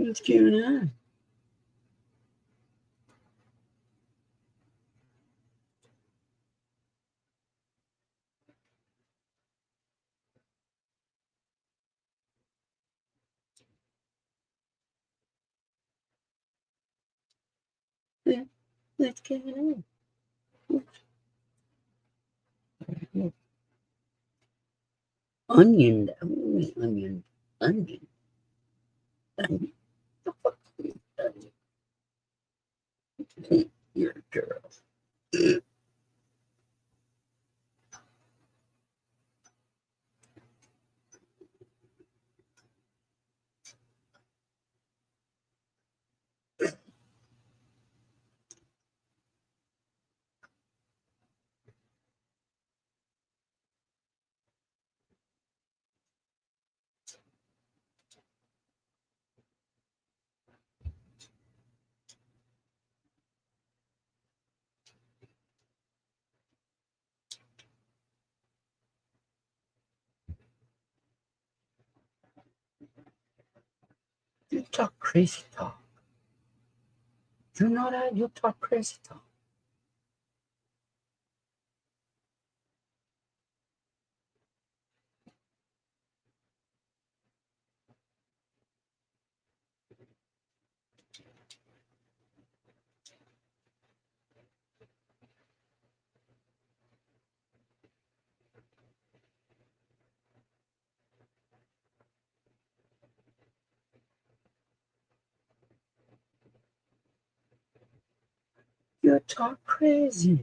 What's going on? What's going on? Onion. Onion. Onion. Onion. The fuck is onion? You're a girl. You talk crazy talk. You know that? You talk crazy talk. You talk crazy.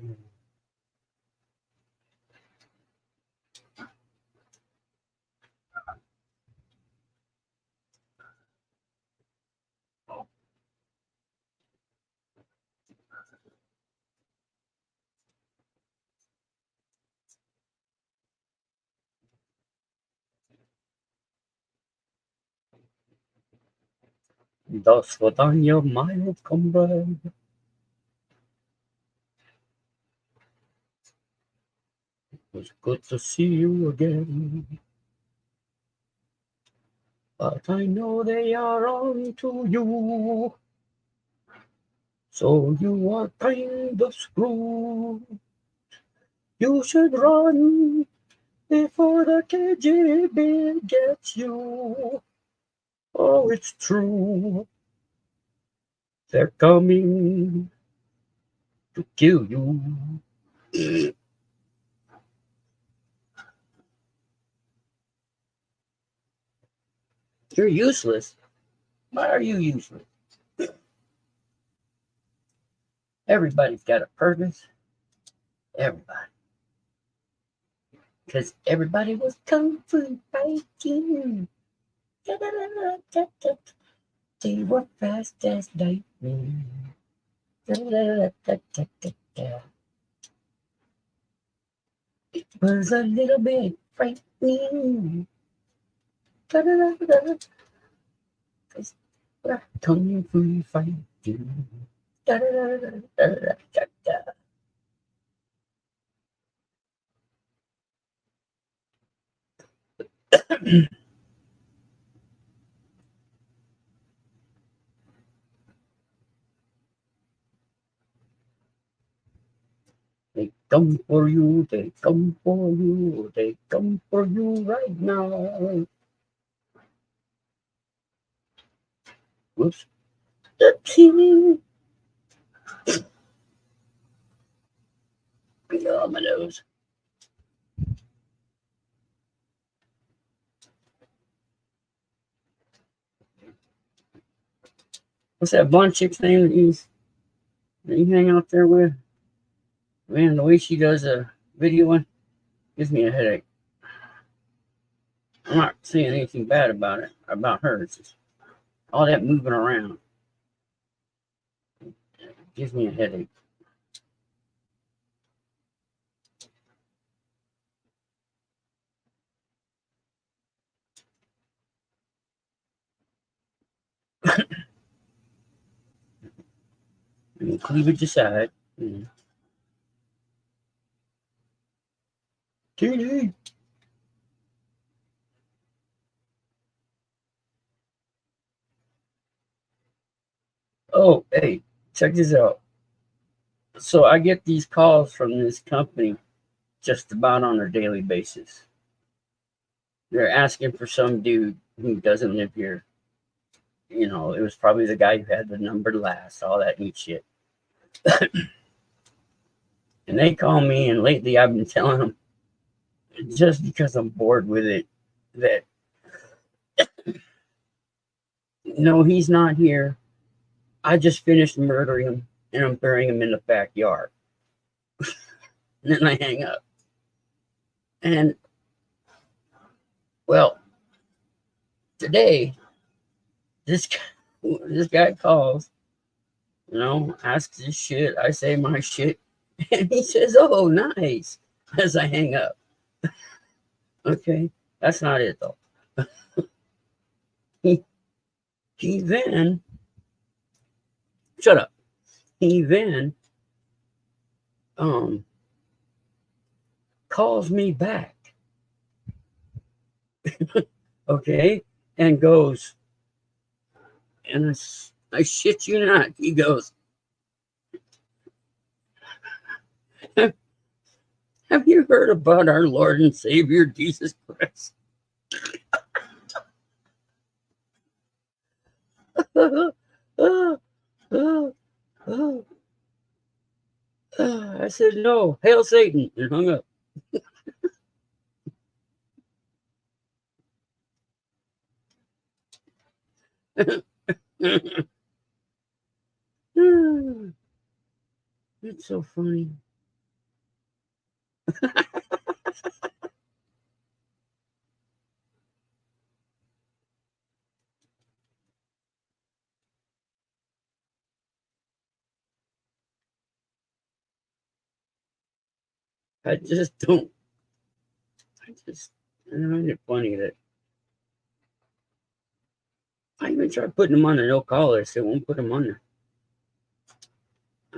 До свидания, моя comrade. It was good to see you again. But I know they are on to you. So you are kind of screwed. You should run before the KGB gets you. Oh, it's true. They're coming to kill you. You're useless. Why are you useless? Everybody's got a purpose. Everybody. Because everybody was kung fu fighting. They were fast as lightning. It was a little bit frightening. Cause we're kung fu fighting. They come for you, they come for you, they come for you right now. Whoops. Oopsie. Oh, my nose. What's that blonde chick's name that you hang out there with? Man, the way she does a video one gives me a headache. I'm not saying anything bad about it, about her. It's just all that moving around gives me a headache. Cleavage aside. TD. Oh, hey, check this out. So I get these calls from this company just about on a daily basis. They're asking for some dude who doesn't live here. You know, it was probably the guy who had the number last, all that neat shit. And they call me, and lately I've been telling them, just because I'm bored with it, that no, he's not here. I just finished murdering him, and I'm burying him in the backyard. And then I hang up. And, well, today, this guy calls, asks his shit. I say my shit. And he says, oh, nice, as I hang up. Okay, that's not it, though. He then, shut up. He then calls me back. Okay, and goes, and I shit you not, he goes, have you heard about our Lord and Savior Jesus Christ? I said, no, hail Satan, and hung up. It's so funny. I just don't. I find it funny that I even tried putting them on the no collar. So it won't put them on there.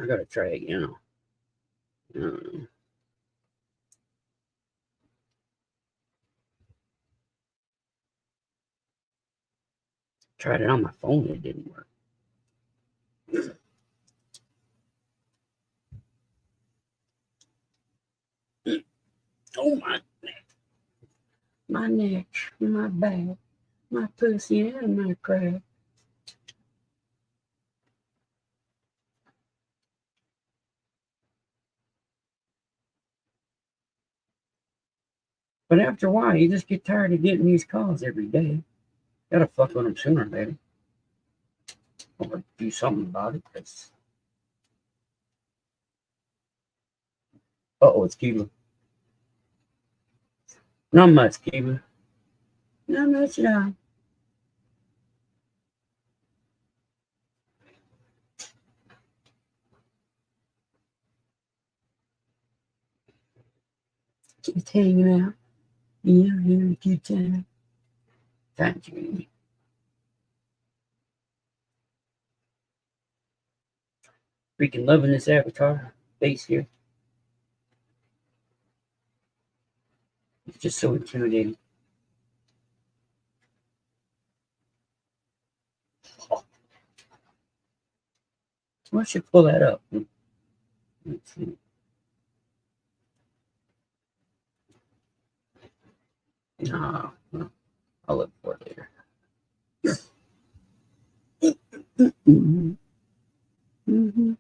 I gotta try again. I don't know. Tried it on my phone. It didn't work. Oh, my neck, my back, my pussy, and my crack. But after a while, you just get tired of getting these calls every day. Gotta fuck with them sooner or later. Or do something about it. Uh-oh, it's Kiva. Not much, Kiva. Not much at all. Just hanging out. Yeah, having a good time. Thank you. Freaking loving this avatar face here. It's just so intimidating. Oh. I should pull that up. Let's see. No, I'll look for it later. Mm-hmm. Mm-hmm.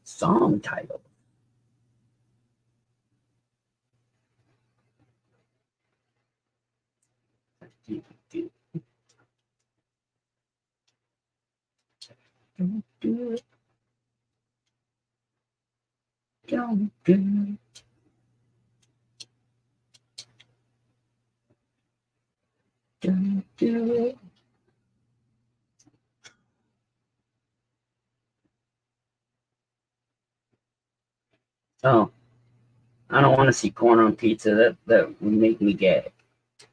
Song title. Don't do it. Don't do it. Don't do it. Oh, I don't want to see corn on pizza. That would make me gag. I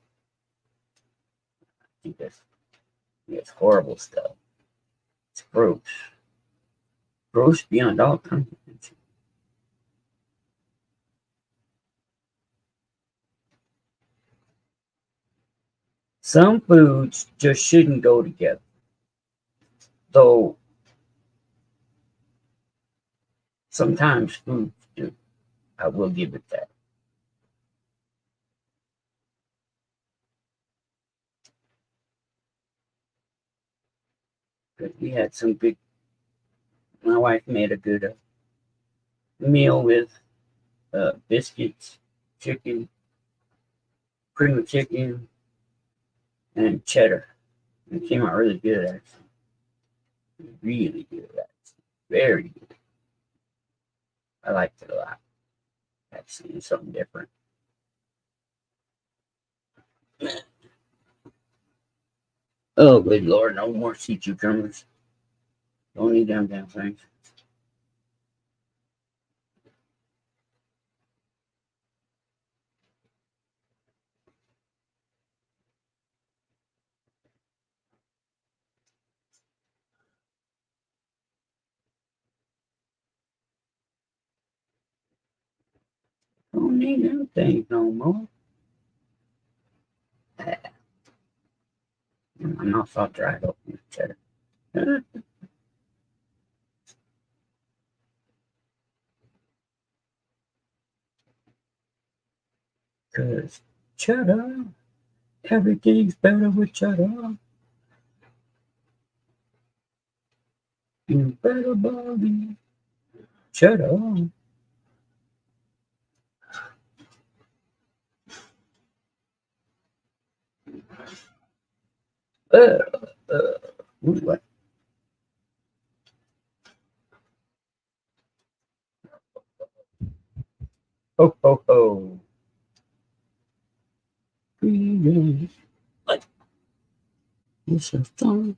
think that's horrible stuff. It's gross. Gross beyond all comprehension. Some foods just shouldn't go together. Though sometimes foods do. I will give it that. But we had some good. My wife made a good meal with biscuits, chicken, cream of chicken, and cheddar. It came out really good, actually. Really good, actually. Very good. I liked it a lot. Actually, something different. Oh, good Lord, no more sea cucumbers. Don't need them damn things. Don't need them things no more. My mouth's all dried up with cheddar. Cause cheddar, everything's better with cheddar. You better believe cheddar. Uh, what? Ho ho ho. What? It's a song.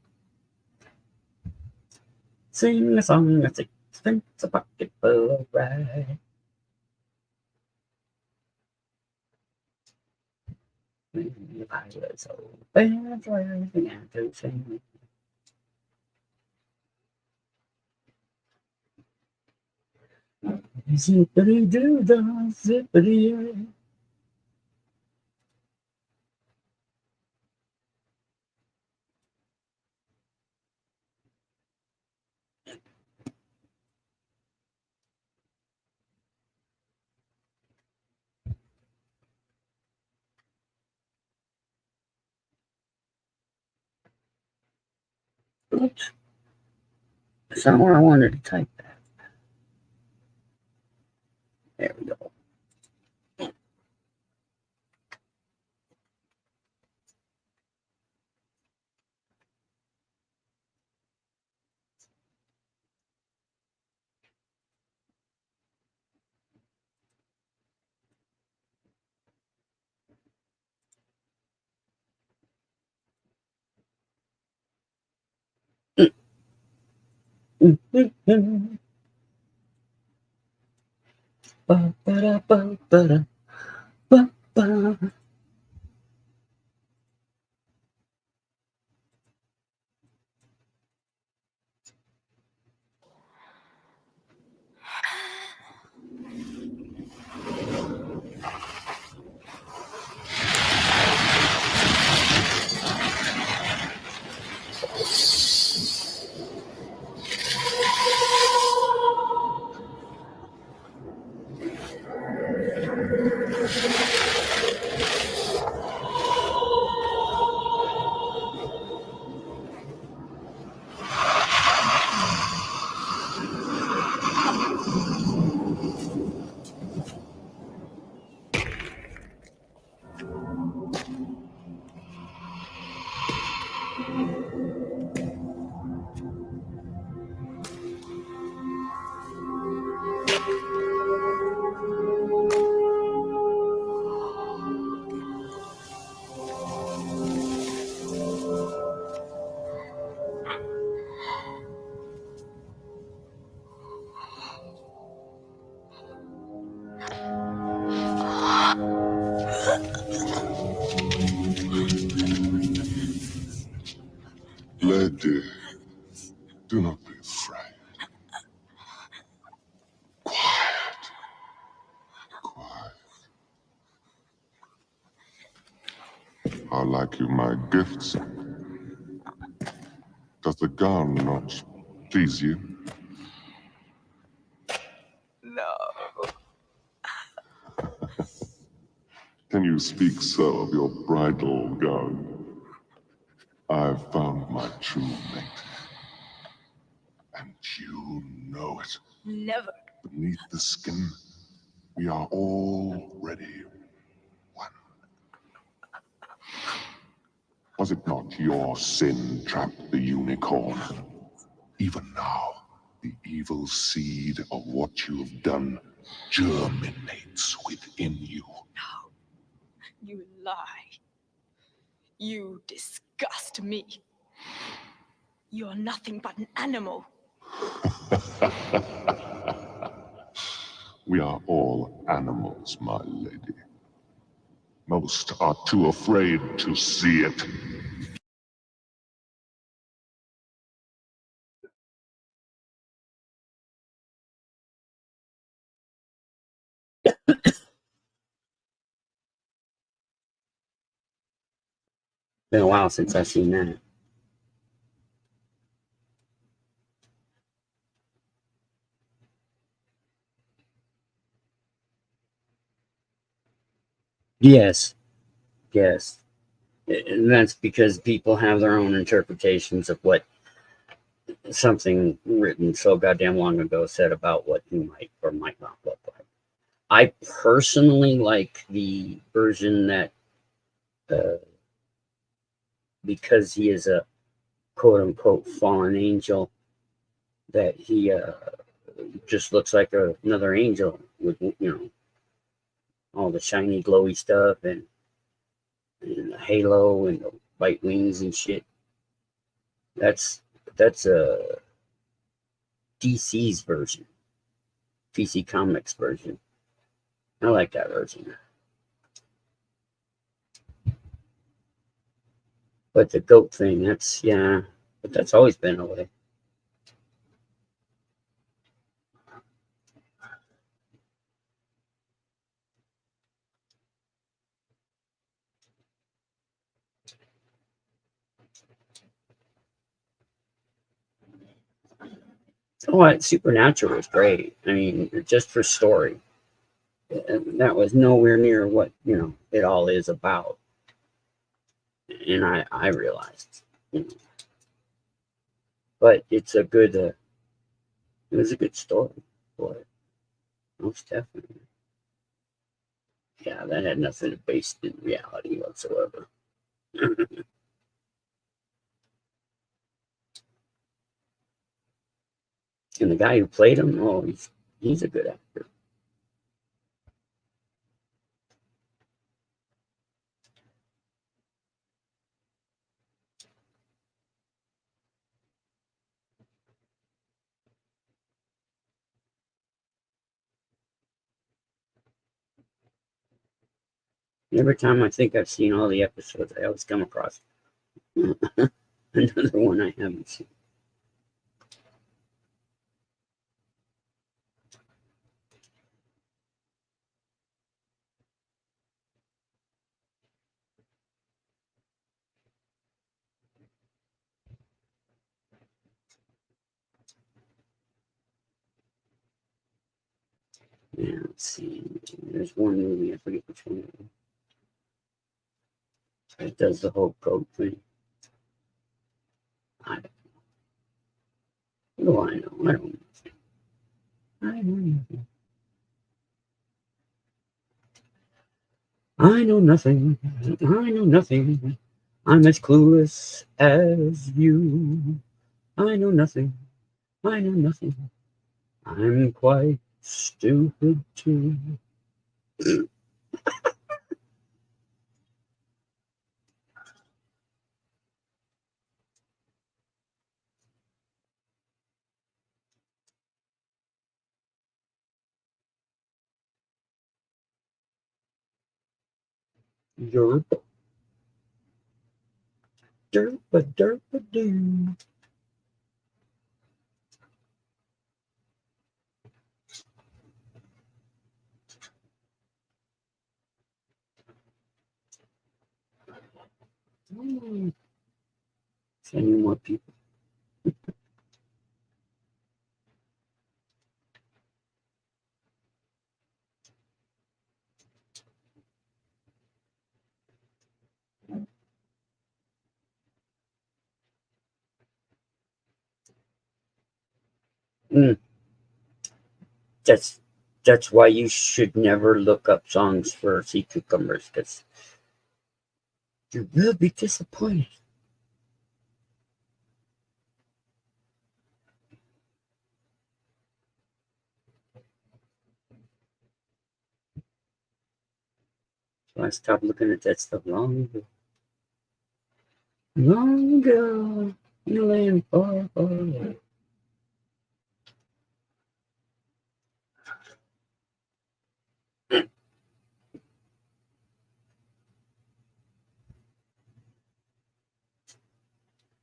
Sing a song that's expensive a pocket full of rye. If I was so bad for everything I could sing. Zippity doo dah, zippity. Oops, that's not where I wanted to type that. There we go. Ba ba da ba ba da ba ba. How like you my gifts? Does the gown not please you? No. Can you speak so of your bridal gown? I've found my true mate. And you know it. Never. Beneath the skin, we are already one. Was it not your sin trapped the unicorn? Even now, the evil seed of what you've done germinates within you. No. You lie. You disgust me. You're nothing but an animal. We are all animals, my lady. Most are too afraid to see it. Been a while since I've seen that. Yes. Yes. And that's because people have their own interpretations of what something written so goddamn long ago said about what you might or might not look like. I personally like the version that, because he is a quote unquote fallen angel, that he just looks like another angel with, all the shiny, glowy stuff and the halo and the white wings and shit. That's DC's version, DC Comics version. I like that version. But the goat thing, but that's always been a way. Oh, Supernatural was great. I mean, just for story, that was nowhere near what it all is about. And I realized, but it's a good. It was a good story for it, most definitely. Yeah, that had nothing based in reality whatsoever. And the guy who played him, he's a good actor. Every time I think I've seen all the episodes, I always come across another one I haven't seen. Yeah, let's see. There's one movie, I forget which one it does the whole code thing. I don't know. What do I know? I don't know. I know nothing. I know nothing. I know nothing. I'm as clueless as you. I know nothing. I know nothing. I'm quite stupid too. Derp, derp, doo. Sending more people. Mm. That's why you should never look up songs for sea cucumbers, because you will be disappointed. So I stopped looking at that stuff long ago. Long ago, in a land far, far away.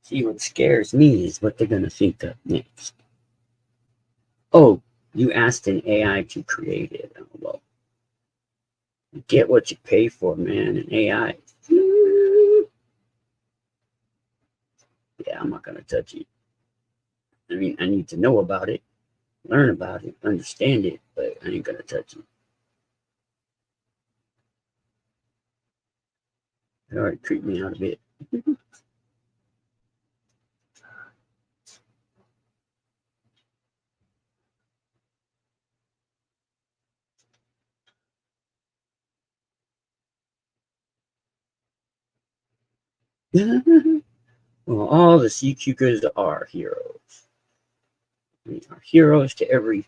See, what scares me is what they're going to think of next. Oh, you asked an AI to create it. Oh, well, you get what you pay for, man. An AI. Yeah, I'm not going to touch it. I mean, I need to know about it, learn about it, understand it, but I ain't going to touch it. It already creeped me out a bit. Well, all the sea cucumbers are heroes. We are heroes to every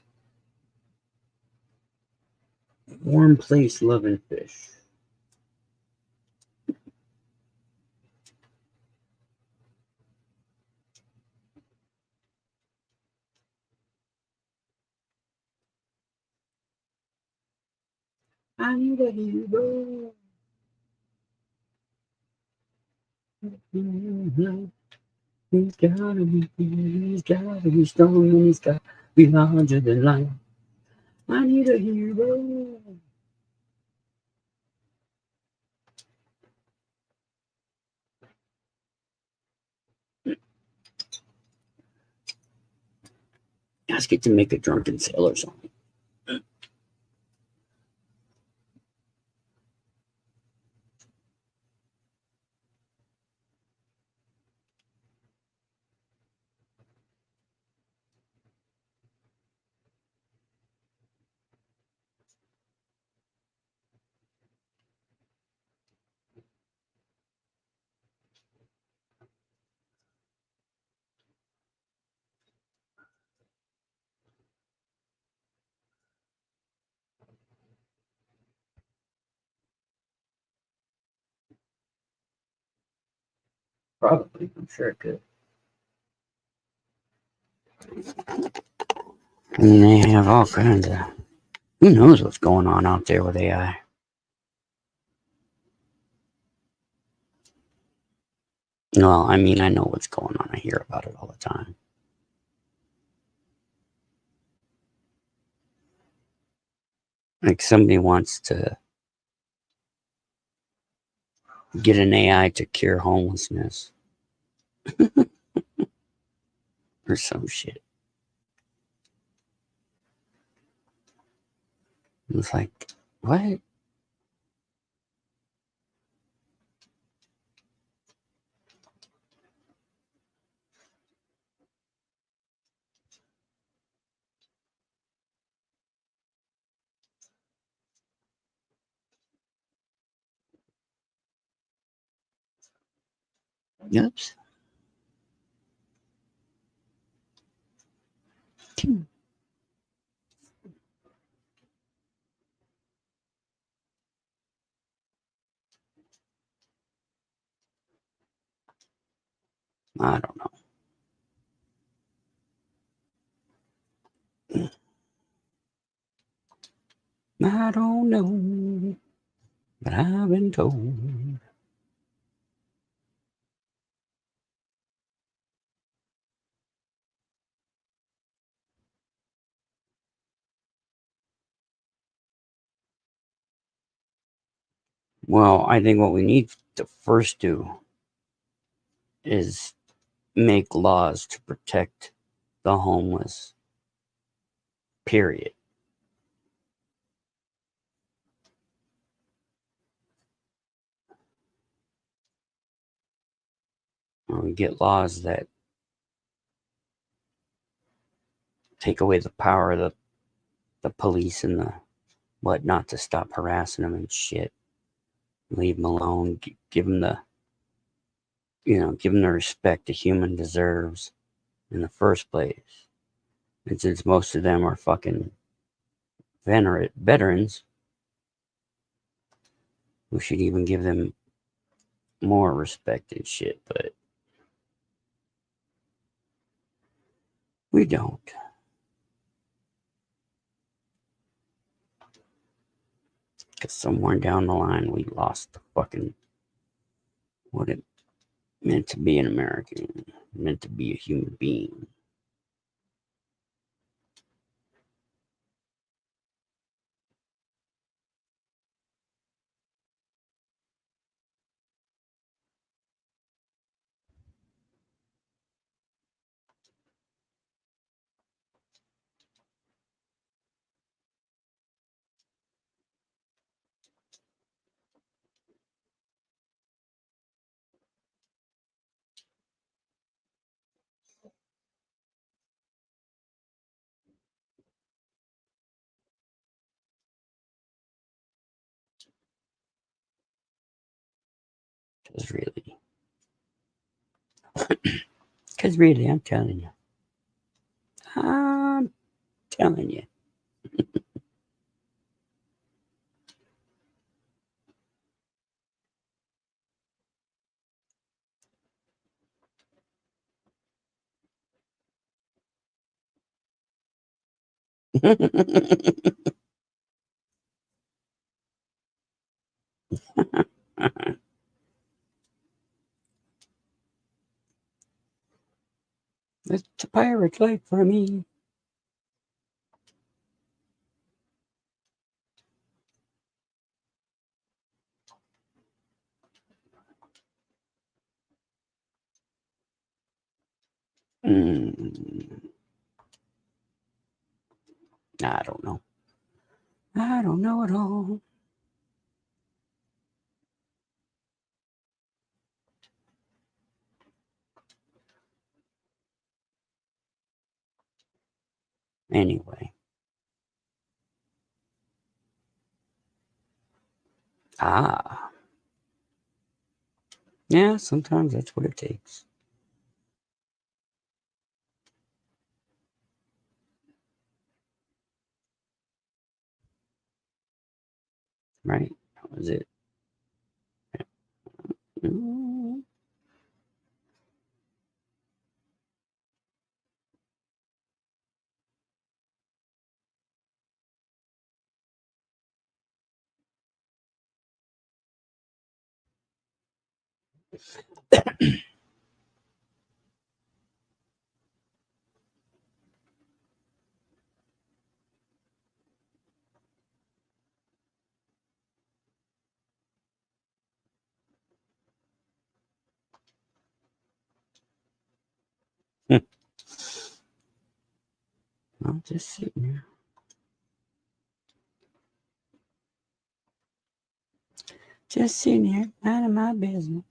warm place loving fish. I need a hero. He's gotta be strong, and he's gotta be larger than life. I need a hero. Ask it to make a drunken sailor song. Probably, I'm sure it could. I mean, they have all kinds of. Who knows what's going on out there with AI? Well, I mean, I know what's going on. I hear about it all the time. Like somebody wants to get an AI to cure homelessness or some shit. It's like, what? Oops. I don't know. I don't know, but I've been told. Well, I think what we need to first do is make laws to protect the homeless. Period. We get laws that take away the power of the police and the whatnot to stop harassing them and shit. Leave them alone. Give them the, give them the respect a human deserves in the first place. And since most of them are fucking veterans, we should even give them more respect and shit, but we don't. Because somewhere down the line, we lost the fucking what it meant to be an American, meant to be a human being. Because really, I'm telling you. I'm telling you. It's a pirate life for me. I don't know. I don't know at all. Anyway. Yeah, sometimes that's what it takes. Right? That was it. I'm just sitting here. Just sitting here, minding my business.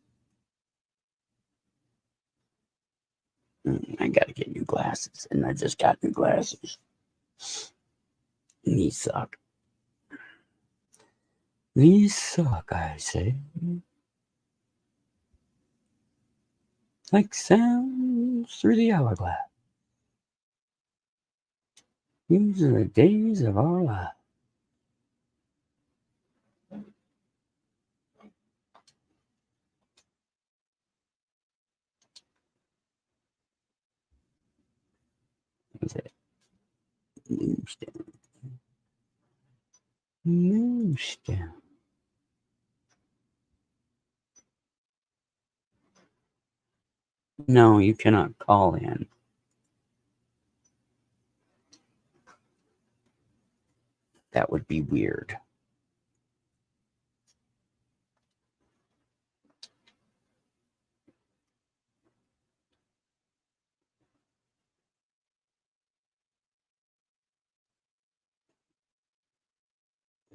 I gotta get new glasses, and I just got new glasses. And these suck. These suck, I say. Like sounds through the hourglass. These are the days of our life. What's that? Moonstone. Moonstone. No, you cannot call in. That would be weird.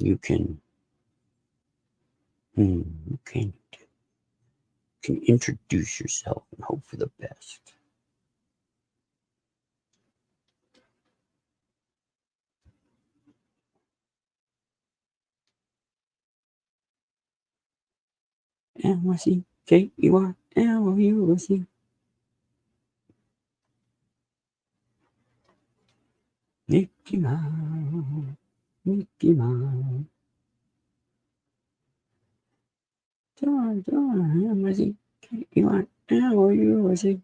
you can introduce yourself and hope for the best. L-Y-C-K-E-Y-L-O-U-S-E. Mickey Mouse, Mickey Mouse. L-Y-C-K-E-Y-L-O-U-S-E.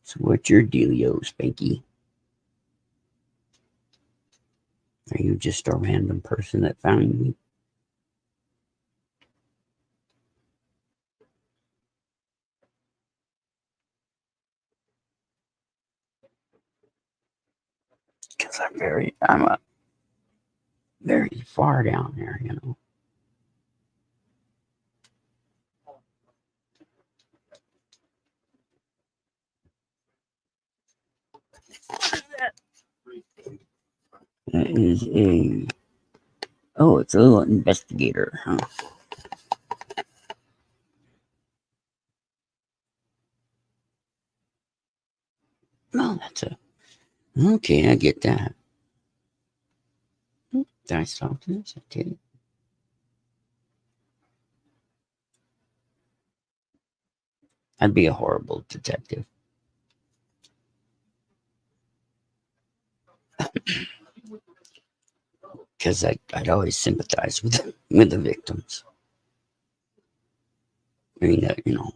So what's your dealio, Spanky? Are you just a random person that found me? Because I'm very far down there, you know. That is it's a little investigator, huh? Well, okay, I get that. Did I stop this? I did. I'd be a horrible detective. Because I'd always sympathize with the victims. I mean, you know.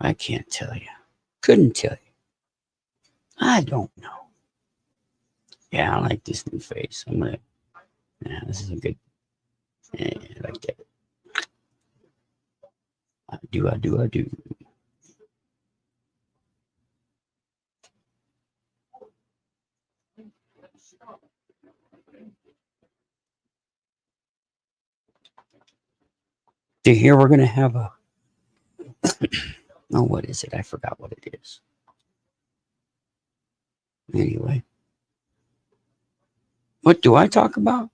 I can't tell you. Couldn't tell you. I don't know. Yeah, I like this new face. This is a good. Yeah, I like that. I do. Do you hear we're gonna have a what is it? I forgot what it is. Anyway. What do I talk about?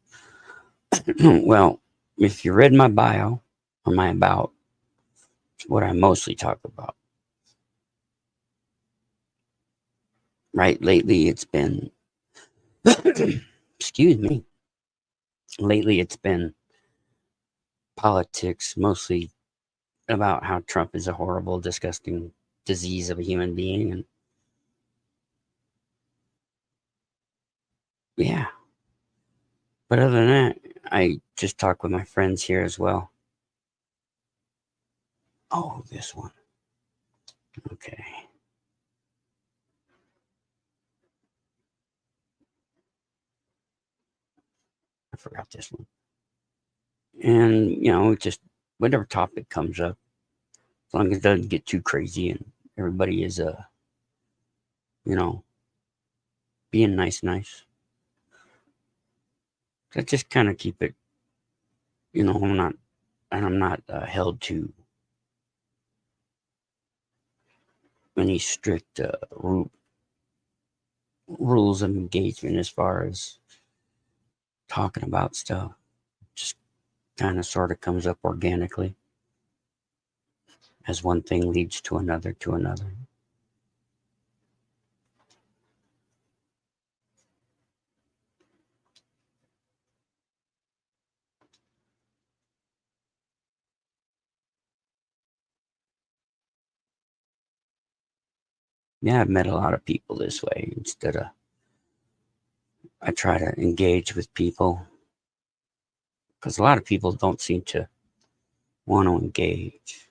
Well, if you read my bio or my about, it's what I mostly talk about. Right? Lately it's been excuse me. Lately it's been politics, mostly about how Trump is a horrible, disgusting disease of a human being. And yeah. But other than that, I just talk with my friends here as well. Oh, this one. Okay. I forgot this one. And, just whatever topic comes up, as long as it doesn't get too crazy and everybody is, being nice. So just kind of keep it, I'm not held to any strict rules of engagement as far as talking about stuff. Just kind of sort of comes up organically as one thing leads to another. Yeah, I've met a lot of people this way. Instead of, I try to engage with people because a lot of people don't seem to want to engage.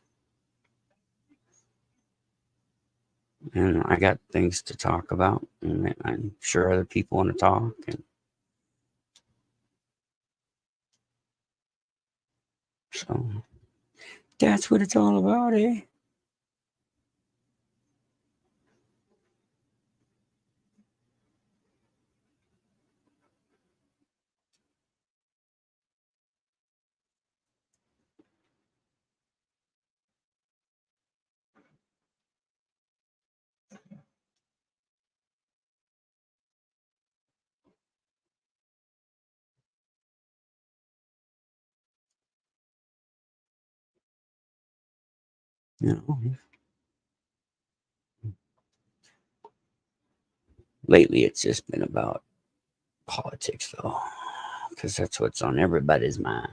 And I got things to talk about, and I'm sure other people want to talk. And so that's what it's all about, eh? You know, lately it's just been about politics, though, because that's what's on everybody's mind.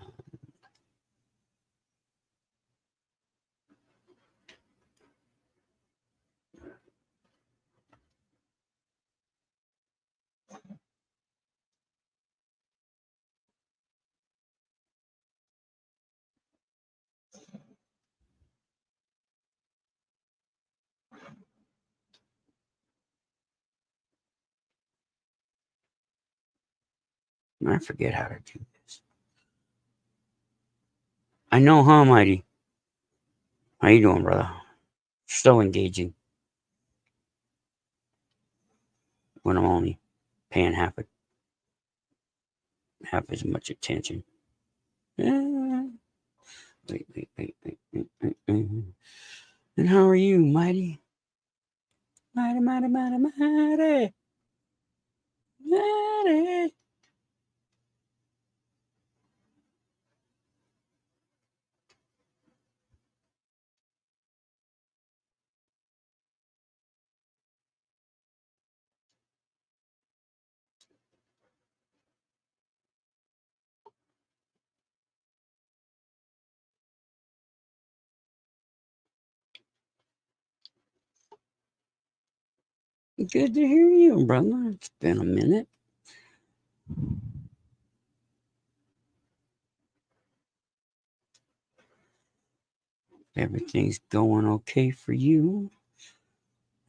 I forget how to do this. I know, huh, Mighty? How you doing, brother? So engaging when I'm only paying half as much attention. Wait. And how are you, Mighty? Mighty. Good to hear you, brother. It's been a minute. Everything's going okay for you.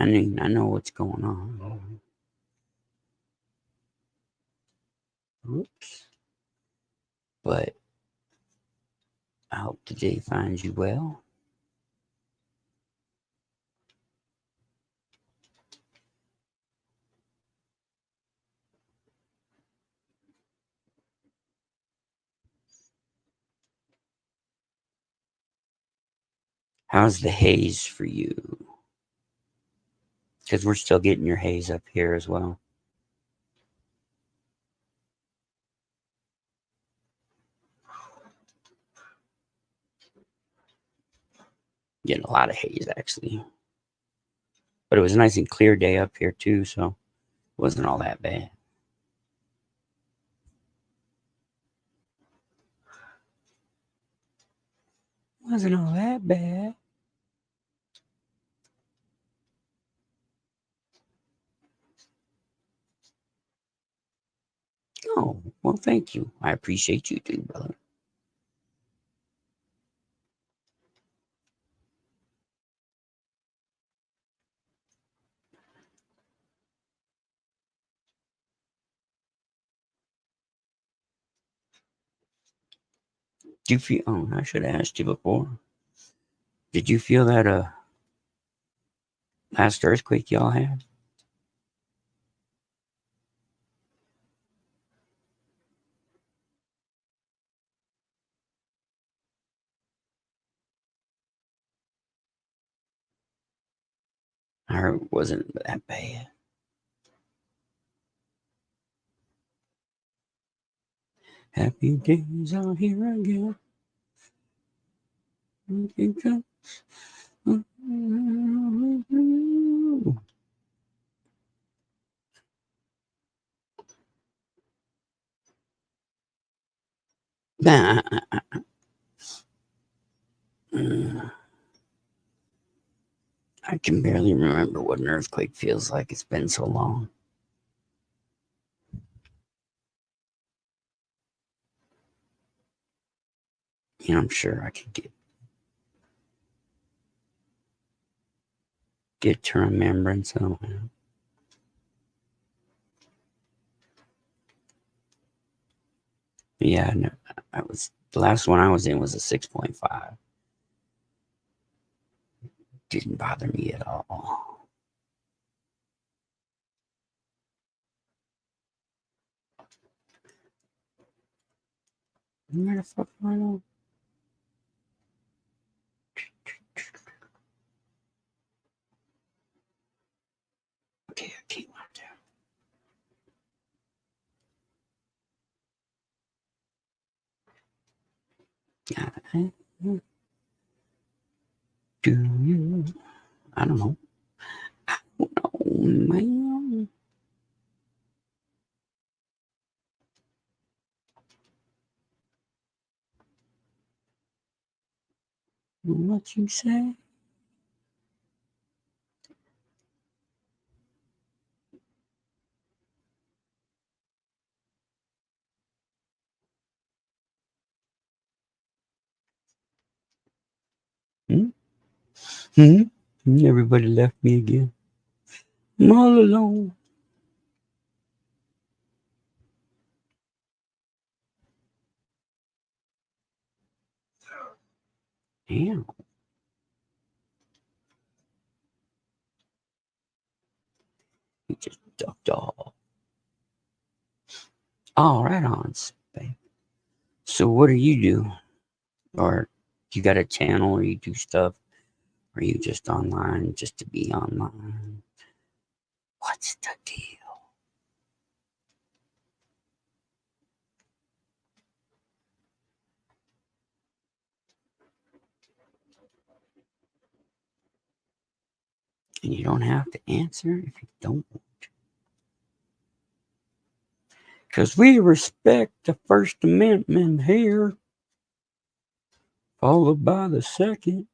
I mean, I know what's going on. Oops. But I hope today finds you well. How's the haze for you? Because we're still getting your haze up here as well. Getting a lot of haze, actually. But it was a nice and clear day up here, too, so it wasn't all that bad. Wasn't all that bad. Oh, well, thank you. I appreciate you too, brother. Do you feel? Oh, I should have asked you before. Did you feel that last earthquake y'all had? I heard it wasn't that bad. Happy days are here again. I can barely remember what an earthquake feels like. It's been so long. I'm sure I could get get to remembrance somehow. Yeah, no, the last one I was in was a 6.5. Didn't bother me at all. Where the fuck am I going? Okay, I can't watch that. Do you? I don't know. Oh, man. What you say? Hmm? Everybody left me again. I'm all alone. Damn. He just ducked off. All right, on, babe. So what do you do? Or you got a channel or you do stuff? Or you just online just to be online? What's the deal? And you don't have to answer if you don't want to. Because we respect the First Amendment here, followed by the Second.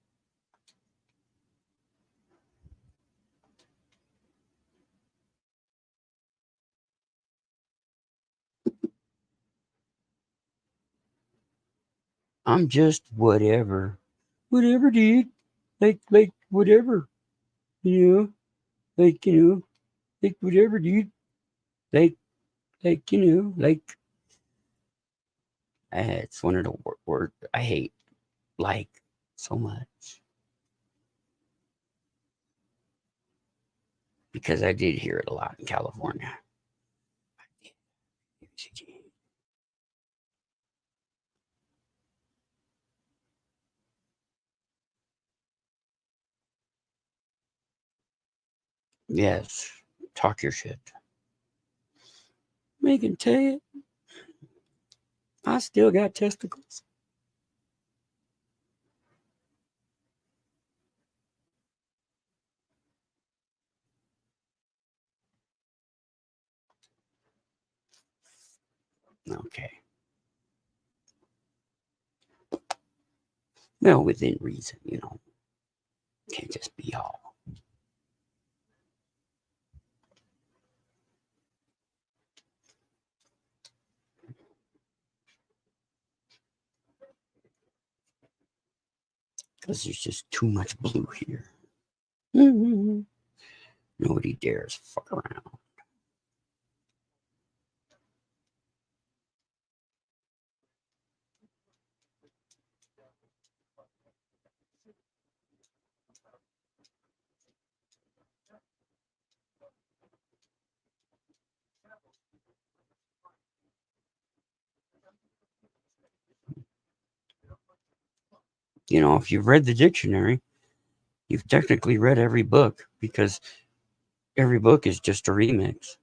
I'm just whatever. Whatever, dude. Like whatever. You know? Like whatever, dude. Like, like. It's one of the words I hate, like, so much. Because I did hear it a lot in California. Yes, talk your shit. Megan, tell you, I still got testicles. Okay. Well, within reason, you know. Can't just be all. Because there's just too much blue here. Mm-hmm. Nobody dares fuck around. You know, if you've read the dictionary, you've technically read every book because every book is just a remix.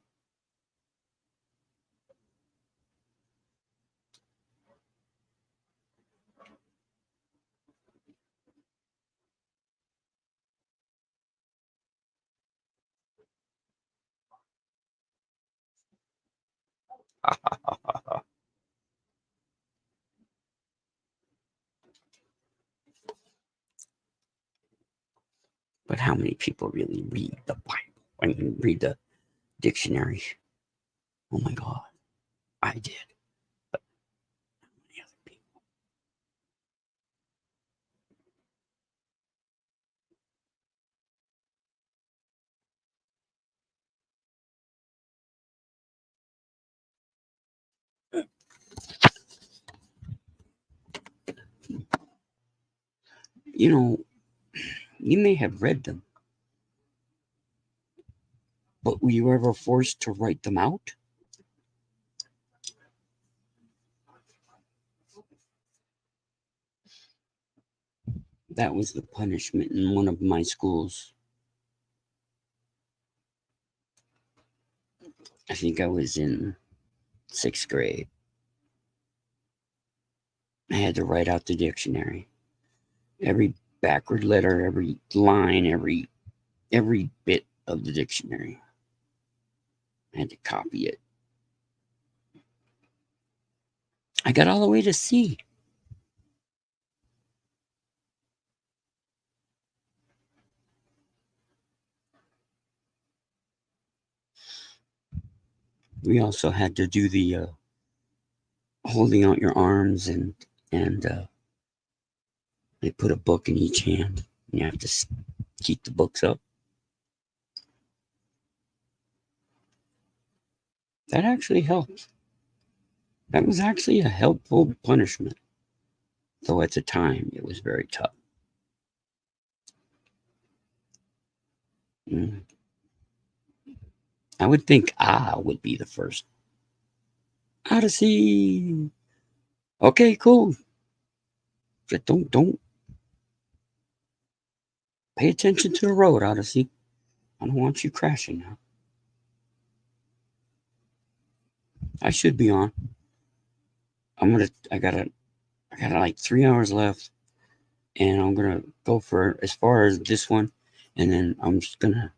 But how many people really read the Bible? I mean, read the dictionary? Oh my God, I did. But how many other people? You know, you may have read them, but were you ever forced to write them out? That was the punishment in one of my schools. I think I was in 6th grade. I had to write out the dictionary. Every backward letter, every line, every bit of the dictionary. I had to copy it. I got all the way to C. We also had to do the holding out your arms and they put a book in each hand. And you have to keep the books up. That actually helped. That was actually a helpful punishment, though at the time it was very tough. I would think would be the first. Odyssey. Okay, cool. Just don't pay attention to the road, Odyssey. I don't want you crashing now. I should be on. I got like 3 hours left, and I'm gonna go for as far as this one, and then I'm just gonna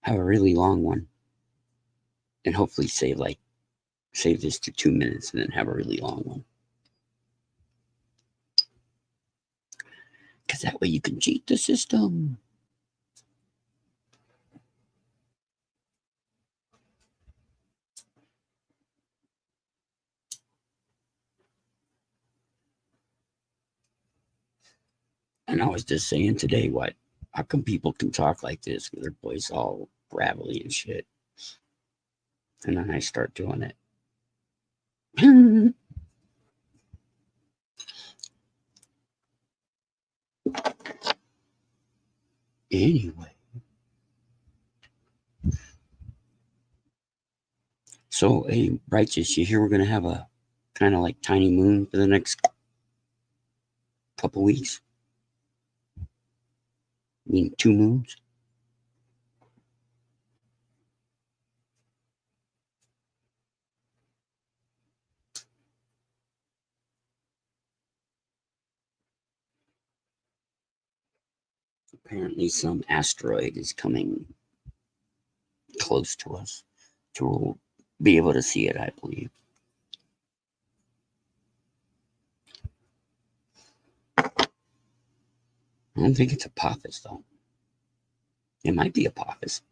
have a really long one, and hopefully save this to 2 minutes, and then have a really long one. Because that way you can cheat the system. And I was just saying today, how come people can talk like this with their voice all gravelly and shit? And then I start doing it. Anyway. So, hey, Righteous, you hear we're going to have a kind of like tiny moon for the next couple weeks? I mean, 2 moons? Apparently some asteroid is coming close to us to be able to see it, I believe. I don't think it's Apophis, though. It might be Apophis.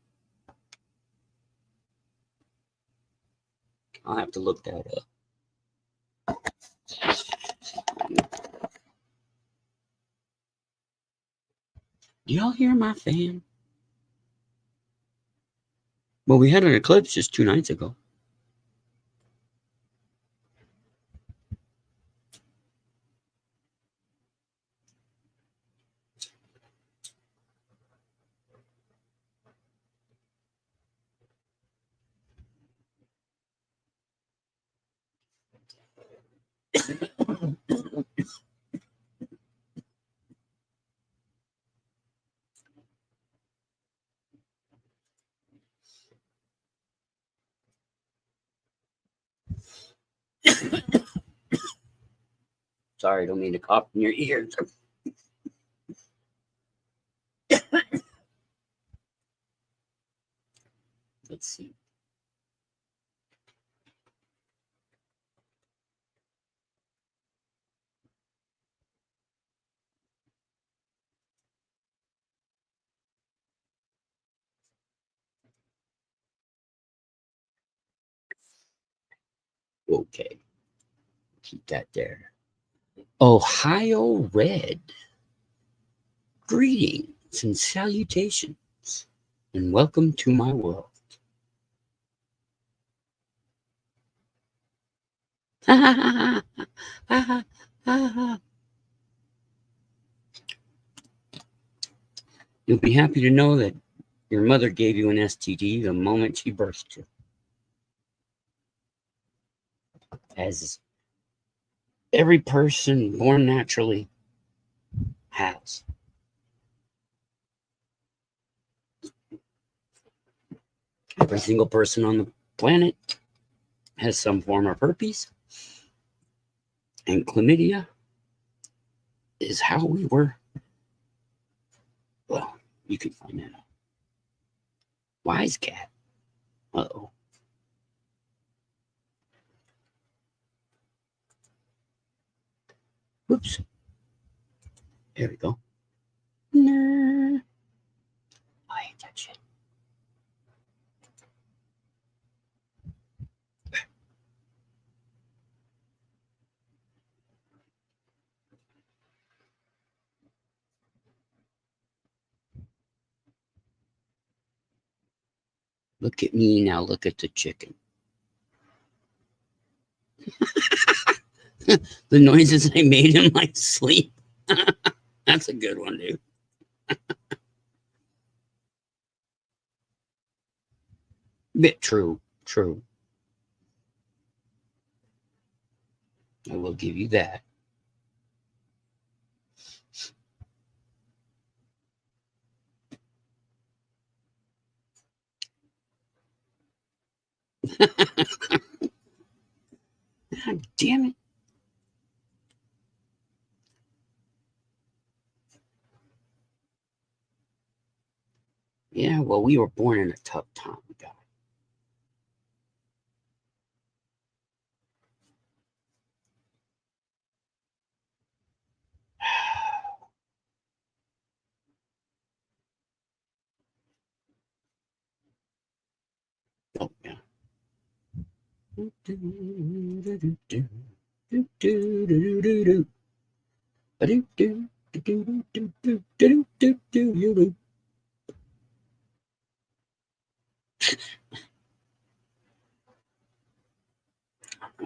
I'll have to look that up. Do y'all hear my fan? Well, we had an eclipse just 2 nights ago. Sorry, don't mean to cough in your ears. Let's see. Okay. Keep that there. Ohio Red. Greetings and salutations, and welcome to my world. You'll be happy to know that your mother gave you an STD the moment she birthed you. As every person born naturally has. Every single person on the planet has some form of herpes. And chlamydia is how we were. Well, you can find that out. Wise cat. Uh-oh. Whoops. There we go. Nah. I hate that shit. Look at me now. Look at the chicken. The noises I made in my sleep. That's a good one, dude. Bit true. True. I will give you that. God damn it. Yeah, well, we were born in a tough time, guy. Oh, yeah. I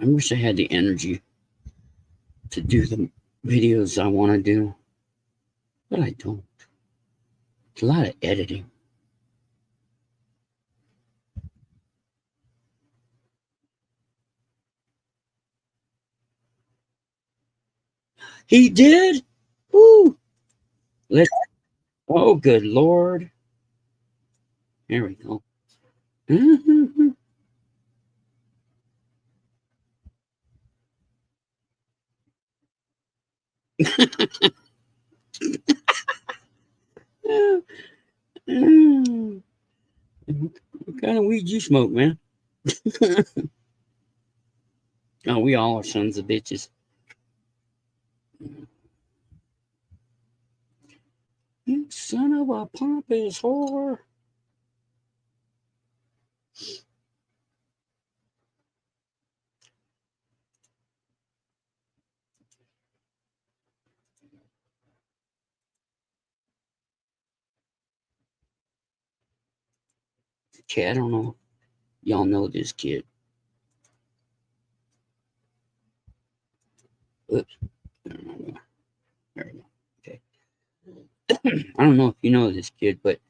wish I had the energy to do the videos I want to do, but I don't. It's a lot of editing. He did? Woo! Let's. Oh, good Lord. There we go. What kind of weed you smoke, man? Oh, we all are sons of bitches. You son of a pompous whore. Okay, I don't know. Y'all know this kid. Oops. There we go. Okay. I don't know if you know this kid, but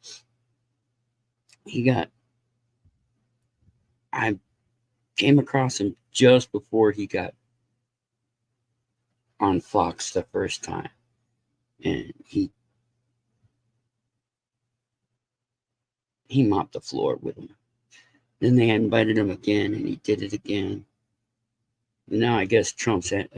I came across him just before he got on Fox the first time. And he mopped the floor with him. Then they invited him again, and he did it again. And now I guess Trump's at.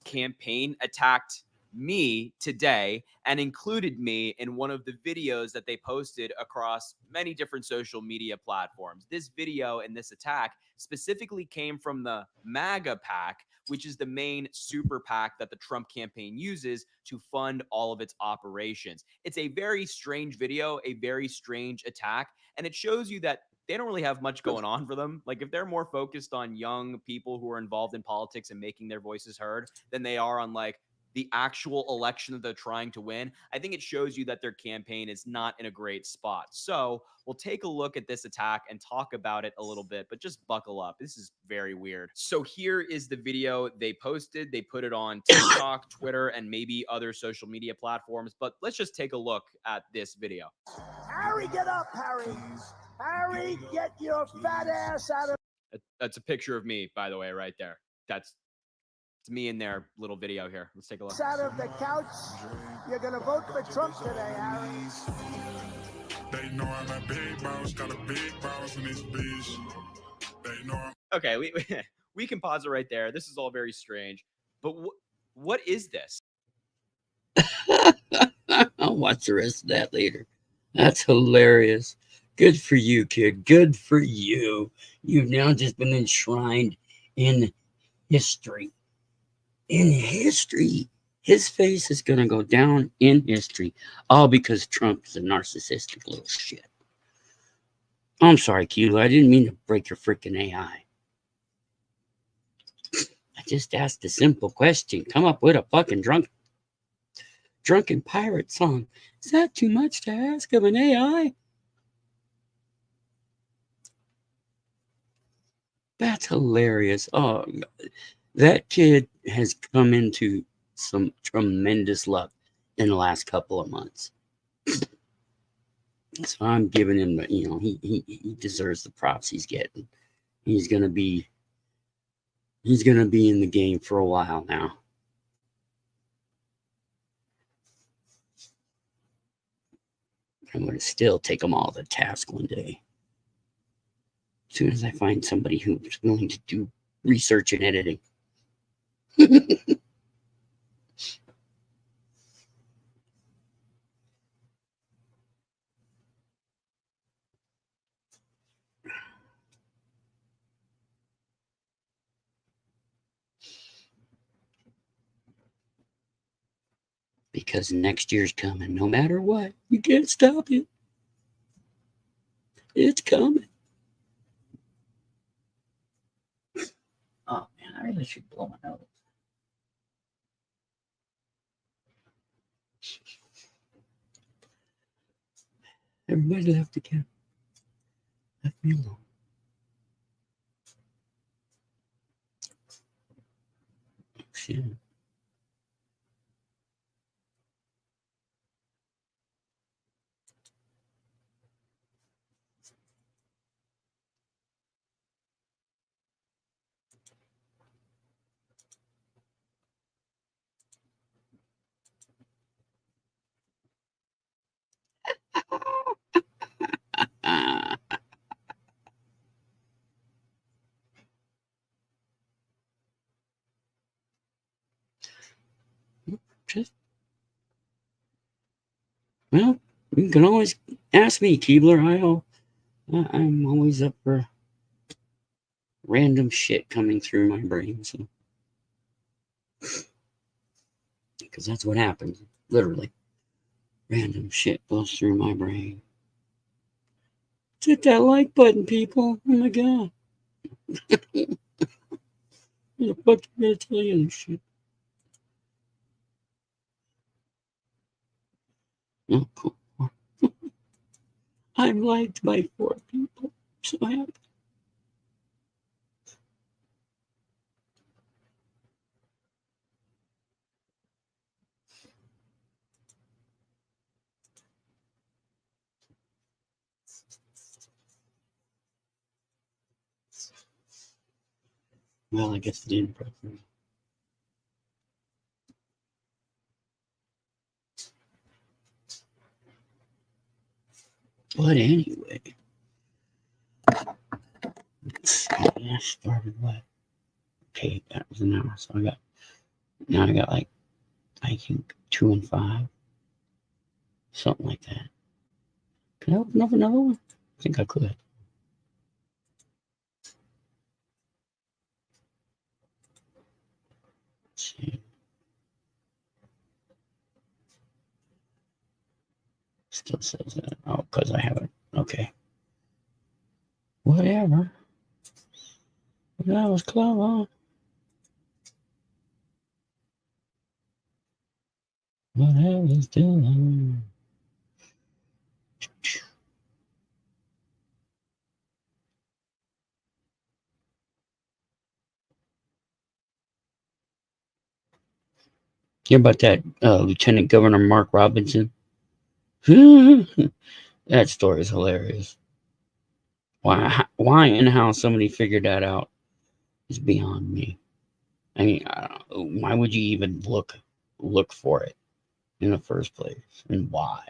Campaign attacked me today and included me in one of the videos that they posted across many different social media platforms. This video and this attack specifically came from the MAGA PAC, which is the main super PAC that the Trump campaign uses to fund all of its operations. It's a very strange video, a very strange attack, and it shows you that they don't really have much going on for them. Like, if they're more focused on young people who are involved in politics and making their voices heard than they are on like the actual election that they're trying to win, I think it shows you that their campaign is not in a great spot. So we'll take a look at this attack and talk about it a little bit, but just buckle up. This is very weird. So here is the video they posted. They put it on TikTok, Twitter, and maybe other social media platforms, but let's just take a look at this video. Harry, get up, Harry. Harry, get your fat ass out of... That's a picture of me, by the way, right there. It's me in their little video here. Let's take a look. Out of the couch. You're gonna vote for Trump today, Harry. They know I'm a big boss, got a big boss in this bitch. They know I'm... Okay, we can pause it right there. This is all very strange. But what is this? I'll watch the rest of that later. That's hilarious. Good for you, kid. Good for you. You've now just been enshrined in history. In history. His face is going to go down in history. All because Trump is a narcissistic little shit. I'm sorry, Kilo. I didn't mean to break your freaking AI. I just asked a simple question. Come up with a fucking drunken pirate song. Is that too much to ask of an AI? That's hilarious. Oh, that kid has come into some tremendous luck in the last couple of months. So I'm giving him the, he deserves the props he's getting. He's gonna be in the game for a while now. I'm gonna still take them all to task one day. As soon as I find somebody who's willing to do research and editing. Because next year's coming, no matter what. You can't stop it. It's coming. Oh man, I really should blow my nose. Everybody left again. Left me alone. Shit. Well, you can always ask me, Keebler. I'm always up for random shit coming through my brain. So, because that's what happens, literally. Random shit goes through my brain. Hit that like button, people. Oh my god. Who the fuck you gonna tell you this shit? Oh, cool. I'm liked by 4 people. So happy. Well, I guess it didn't prep me. But anyway, I started what? Okay, that was an hour. So I got like, I think 2 and 5, something like that. Can I open up another one? I think I could. Let's see. Still says that. Oh, because I haven't. Okay. Whatever. That was clever. What I was doing. Hear about that Lieutenant Governor Mark Robinson? That story is hilarious. Why and how somebody figured that out is beyond me. I mean, why would you even look for it in the first place, and why?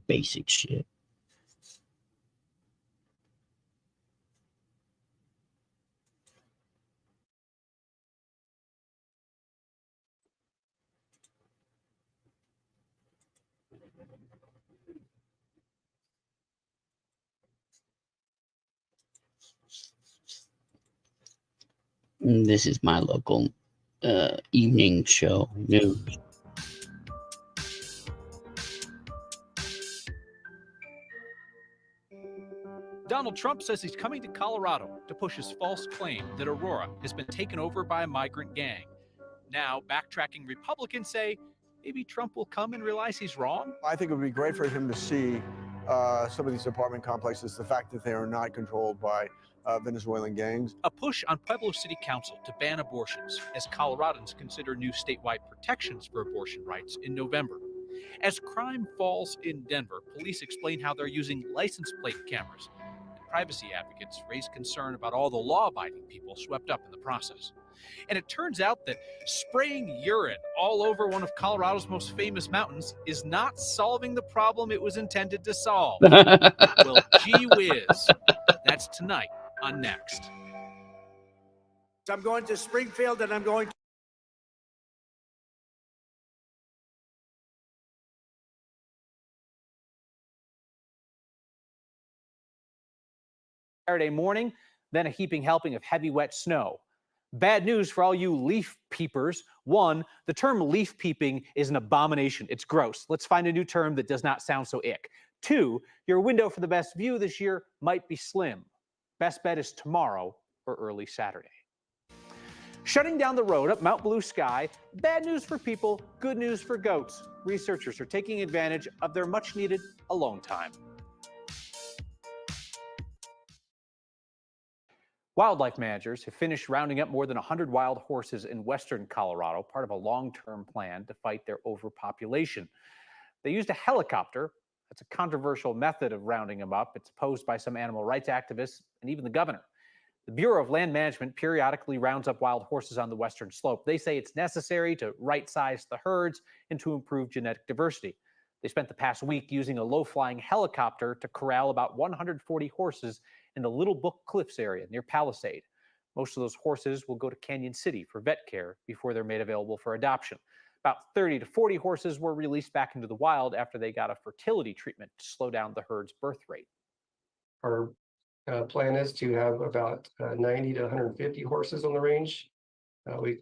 Basic shit. This is my local evening show news. Donald Trump says he's coming to Colorado to push his false claim that Aurora has been taken over by a migrant gang. Now, backtracking Republicans say maybe Trump will come and realize he's wrong. I think it would be great for him to see some of these apartment complexes, the fact that they are not controlled by Venezuelan gangs. A push on Pueblo City Council to ban abortions as Coloradans consider new statewide protections for abortion rights in November. As crime falls in Denver, police explain how they're using license plate cameras. And privacy advocates raise concern about all the law-abiding people swept up in the process. And it turns out that spraying urine all over one of Colorado's most famous mountains is not solving the problem it was intended to solve. Well, gee whiz. That's tonight on Next. I'm going to Springfield and I'm going to Saturday morning, then a heaping helping of heavy, wet snow. Bad news for all you leaf peepers. One, the term leaf peeping is an abomination. It's gross. Let's find a new term that does not sound so ick. Two, your window for the best view this year might be slim. Best bet is tomorrow or early Saturday. Shutting down the road up Mount Blue Sky, bad news for people, good news for goats. Researchers are taking advantage of their much-needed alone time. Wildlife managers have finished rounding up more than 100 wild horses in western Colorado, part of a long-term plan to fight their overpopulation. They used a helicopter. That's a controversial method of rounding them up. It's opposed by some animal rights activists and even the governor. The Bureau of Land Management periodically rounds up wild horses on the western slope. They say it's necessary to right-size the herds and to improve genetic diversity. They spent the past week using a low-flying helicopter to corral about 140 horses in the Little Book Cliffs area near Palisade. Most of those horses will go to Canyon City for vet care before they're made available for adoption. About 30 to 40 horses were released back into the wild after they got a fertility treatment to slow down the herd's birth rate. Our plan is to have about 90 to 150 horses on the range.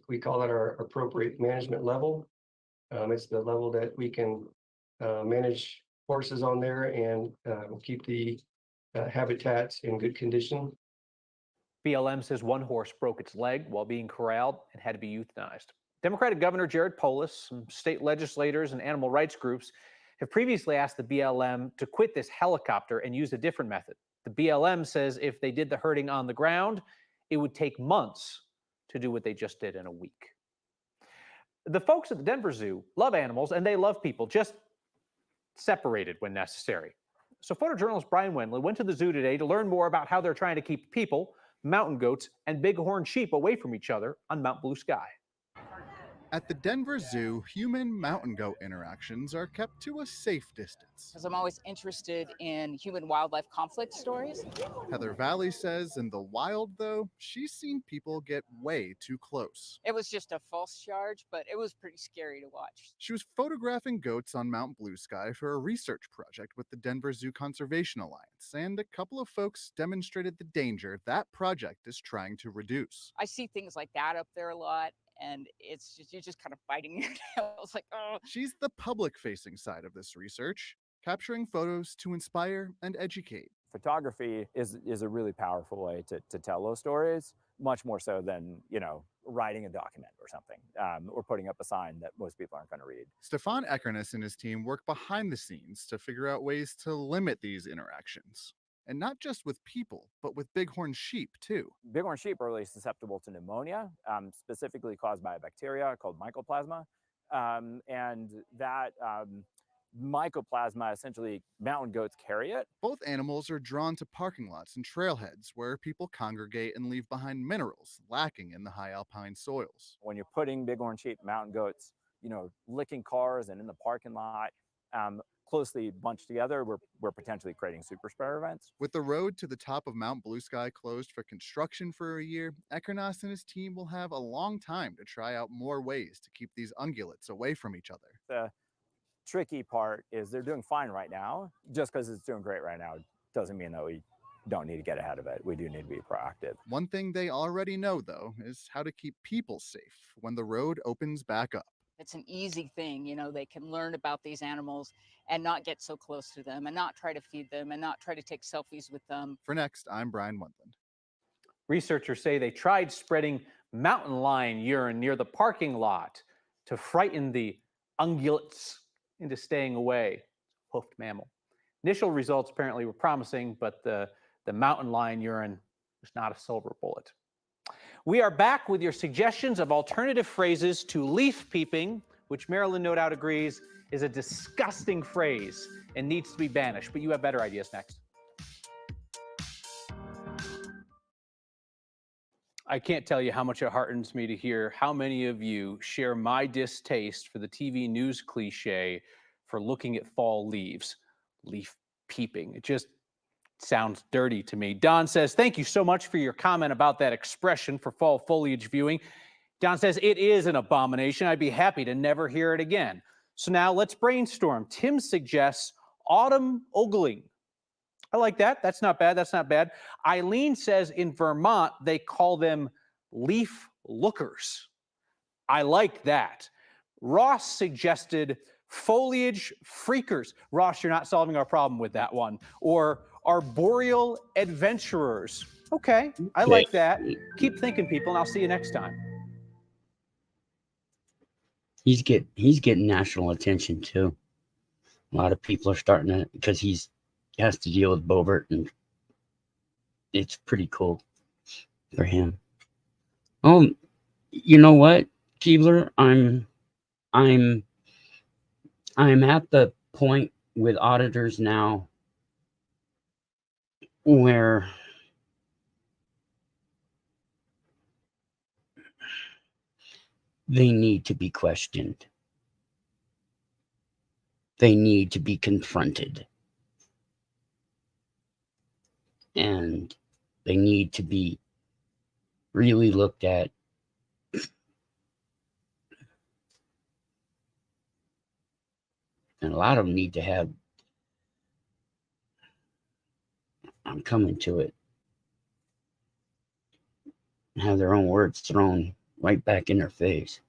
We call that our appropriate management level. It's the level that we can manage horses on there and keep the habitats in good condition. BLM says one horse broke its leg while being corralled and had to be euthanized. Democratic Governor Jared Polis, some state legislators and animal rights groups have previously asked the BLM to quit this helicopter and use a different method. The BLM says if they did the herding on the ground, it would take months to do what they just did in a week. The folks at the Denver Zoo love animals and they love people, just separated when necessary. So photojournalist Brian Wendland went to the zoo today to learn more about how they're trying to keep people, mountain goats, and bighorn sheep away from each other on Mount Blue Sky. At the Denver Zoo, human-mountain goat interactions are kept to a safe distance. Because I'm always interested in human-wildlife conflict stories. Heather Valley says in the wild, though, she's seen people get way too close. It was just a false charge, but it was pretty scary to watch. She was photographing goats on Mount Blue Sky for a research project with the Denver Zoo Conservation Alliance, and a couple of folks demonstrated the danger that project is trying to reduce. I see things like that up there a lot, and it's just, you're just kind of biting your nails like, oh. She's the public-facing side of this research, capturing photos to inspire and educate. Photography is a really powerful way to tell those stories, much more so than, writing a document or something, or putting up a sign that most people aren't going to read. Stefan Eckernes and his team work behind the scenes to figure out ways to limit these interactions. And not just with people, but with bighorn sheep, too. Bighorn sheep are really susceptible to pneumonia, specifically caused by a bacteria called mycoplasma. And that mycoplasma, essentially, mountain goats carry it. Both animals are drawn to parking lots and trailheads where people congregate and leave behind minerals lacking in the high alpine soils. When you're putting bighorn sheep, mountain goats, licking cars and in the parking lot, closely bunched together, we're potentially creating super spreader events. With the road to the top of Mount Blue Sky closed for construction for a year, Eckernes and his team will have a long time to try out more ways to keep these ungulates away from each other. The tricky part is they're doing fine right now. Just because it's doing great right now doesn't mean that we don't need to get ahead of it. We do need to be proactive. One thing they already know, though, is how to keep people safe when the road opens back up. It's an easy thing, they can learn about these animals and not get so close to them and not try to feed them and not try to take selfies with them. For Next, I'm Brian Wendland. Researchers say they tried spreading mountain lion urine near the parking lot to frighten the ungulates into staying away. Hoofed mammal. Initial results apparently were promising, but the mountain lion urine was not a silver bullet. We are back with your suggestions of alternative phrases to leaf peeping, which Marilyn no doubt agrees is a disgusting phrase and needs to be banished. But you have better ideas next. I can't tell you how much it heartens me to hear how many of you share my distaste for the TV news cliche for looking at fall leaves, leaf peeping. It just sounds dirty to me. Don says, thank you so much for your comment about that expression for fall foliage viewing. Don says, it is an abomination. I'd be happy to never hear it again. So now let's brainstorm. Tim suggests autumn ogling. I like that. That's not bad. That's not bad. Eileen says in Vermont, they call them leaf lookers. I like that. Ross suggested foliage freakers. Ross, you're not solving our problem with that one. Or arboreal adventurers. Okay, I like that. Keep thinking, people, and I'll see you next time. He's getting national attention too. A lot of people are starting to, because he has to deal with Boebert, and it's pretty cool for him. Oh, you know what, Keebler? I'm at the point with auditors now where they need to be questioned. They need to be confronted. And they need to be really looked at. And a lot of them need to have, I'm coming to it, have their own words thrown right back in their face.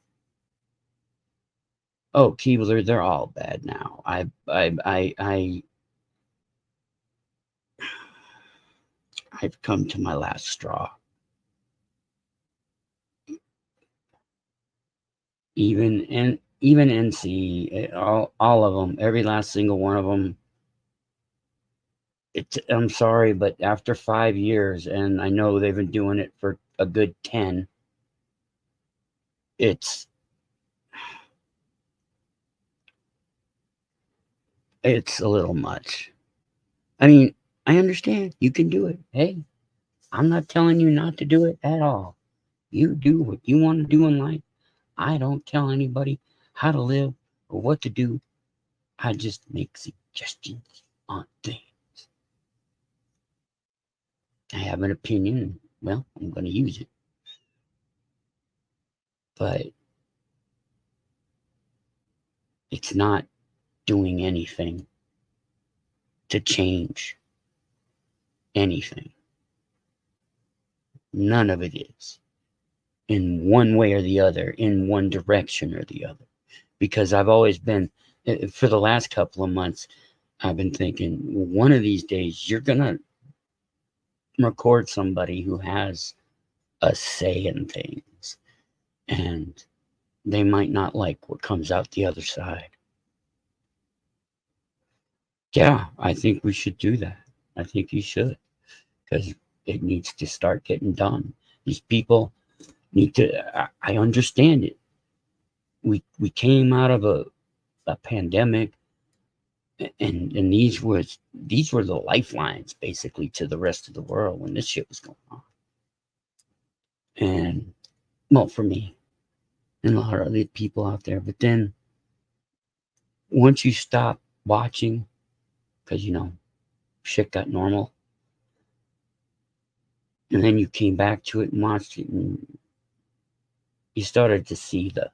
Oh, Keebler, they're all bad now. I've come to my last straw. Even NC, all of them, every last single one of them. I'm sorry, but after 5 years, and I know they've been doing it for a good 10, it's a little much. I mean, I understand you can do it. Hey, I'm not telling you not to do it at all. You do what you want to do in life. I don't tell anybody how to live or what to do. I just make suggestions on things. I have an opinion. Well, I'm going to use it. But it's not doing anything to change anything. None of it is. In one way or the other, in one direction or the other. Because I've always been, for the last couple of months, I've been thinking, one of these days, you're going to record somebody who has a say in things. And they might not like what comes out the other side. Yeah, I think we should do that. I think you should. Because it needs to start getting done. These people need to, I understand it. We came out of a pandemic, and these were the lifelines basically to the rest of the world when this shit was going on. And well, for me and a lot of other people out there. But then once you stop watching, because shit got normal, and then you came back to it and watched it, and you started to see the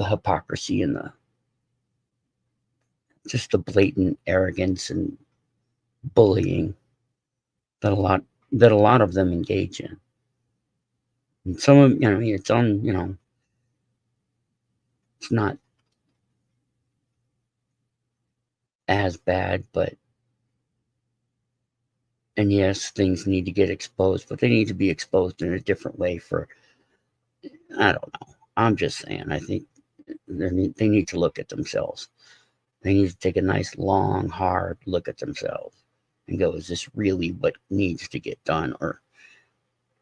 hypocrisy and just the blatant arrogance and bullying that a lot of them engage in. And some of it's on, it's not as bad, and yes, things need to get exposed, but they need to be exposed in a different way I don't know. I'm just saying, I think they need to look at themselves. They need to take a nice, long, hard look at themselves and go, is this really what needs to get done, or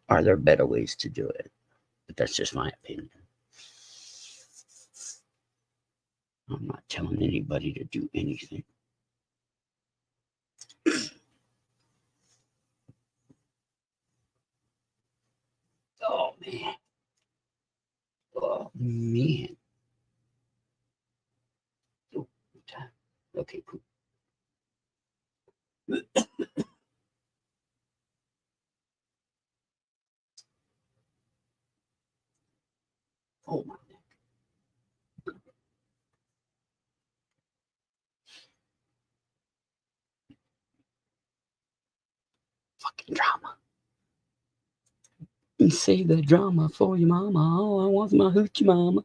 are there better ways to do it? But that's just my opinion. I'm not telling anybody to do anything. Oh, man. Oh, man. Oh, time. Okay, cool. Oh, my neck. Fucking drama. And save the drama for your mama. All I want is my hoochie mama.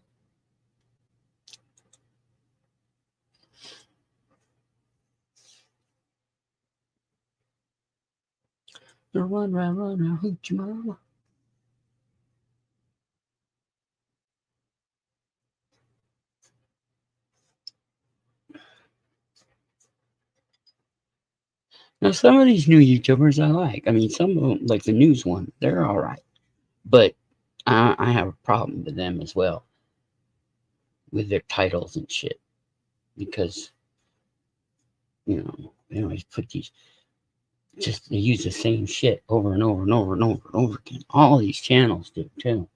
Run, hoochie mama. Now, some of these new YouTubers I like. I mean, some of them, like the news one, they're all right. But I have a problem with them as well, with their titles and shit. Because, they always put these, they use the same shit over and over and over and over and over again. All these channels do, too.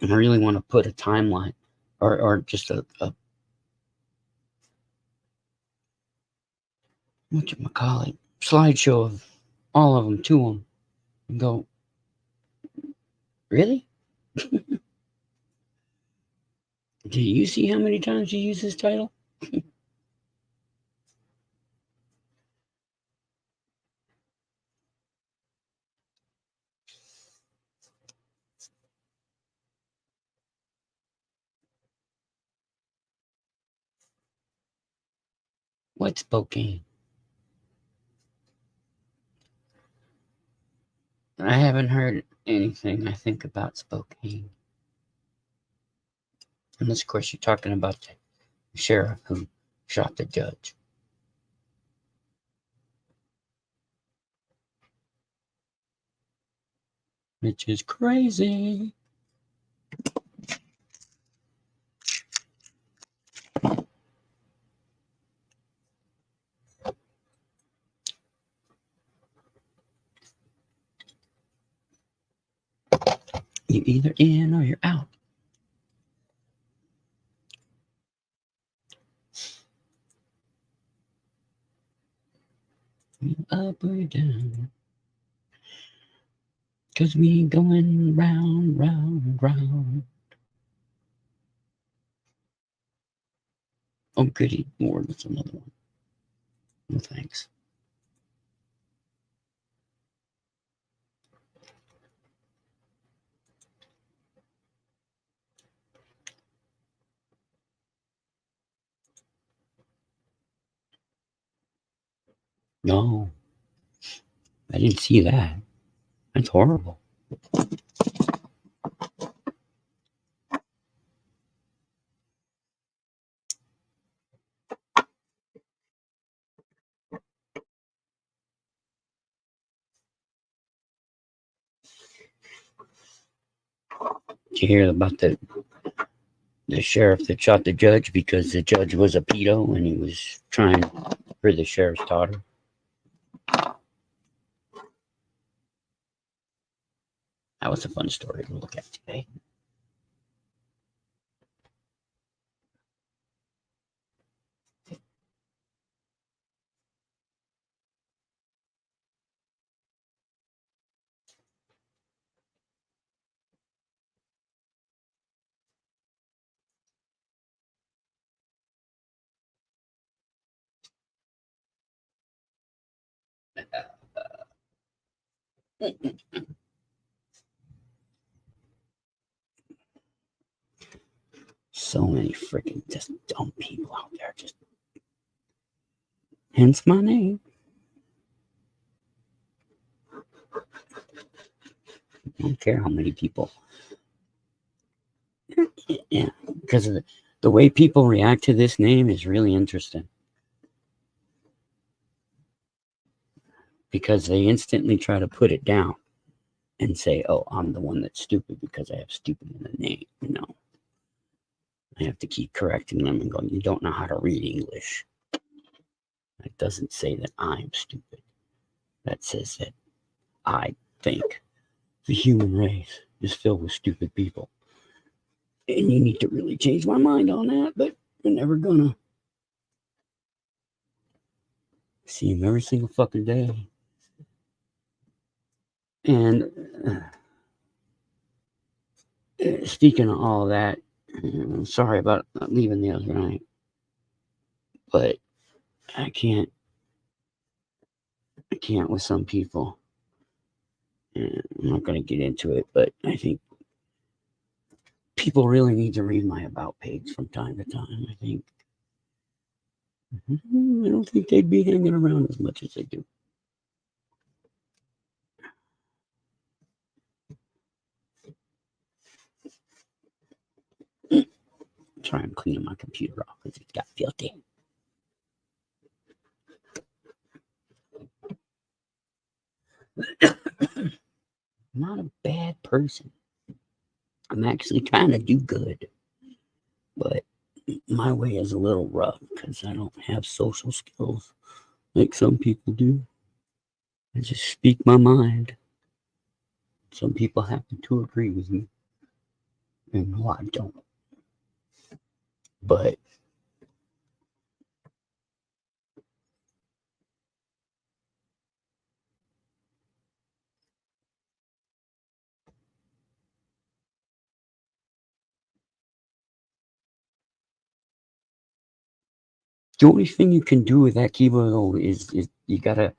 And I really want to put a timeline or just a whatchamacallit, slideshow of all of them to them and go, really? Do you see how many times you use this title? What Spokane? I haven't heard anything, I think, about Spokane. Unless, of course, you're talking about the sheriff who shot the judge. Which is crazy. You're either in or you're out. You're up or down. 'Cause we going round, round, round. Oh, goody. Lord, that's another one. No thanks. No, I didn't see that. That's horrible. Did you hear about the sheriff that shot the judge because the judge was a pedo and he was trying for the sheriff's daughter? That was a fun story to look at today. So many freaking just dumb people out there. Just hence my name. I don't care how many people. Yeah, because of the way people react to this name is really interesting. Because they instantly try to put it down and say, oh, I'm the one that's stupid because I have stupid in the name. No. I have to keep correcting them and going, you don't know how to read English. It doesn't say that I'm stupid. That says that I think the human race is filled with stupid people. And you need to really change my mind on that, but you're never gonna. See him every single fucking day. And speaking of all that, I'm sorry about not leaving the other night, but I can't with some people. And I'm not going to get into it, but I think people really need to read my about page from time to time. I don't think they'd be hanging around as much as they do. Sorry, I'm cleaning my computer off because it got filthy. I'm not a bad person. I'm actually trying to do good. But my way is a little rough because I don't have social skills like some people do. I just speak my mind. Some people happen to agree with me. And no, I don't. But the only thing you can do with that keyboard though is you gotta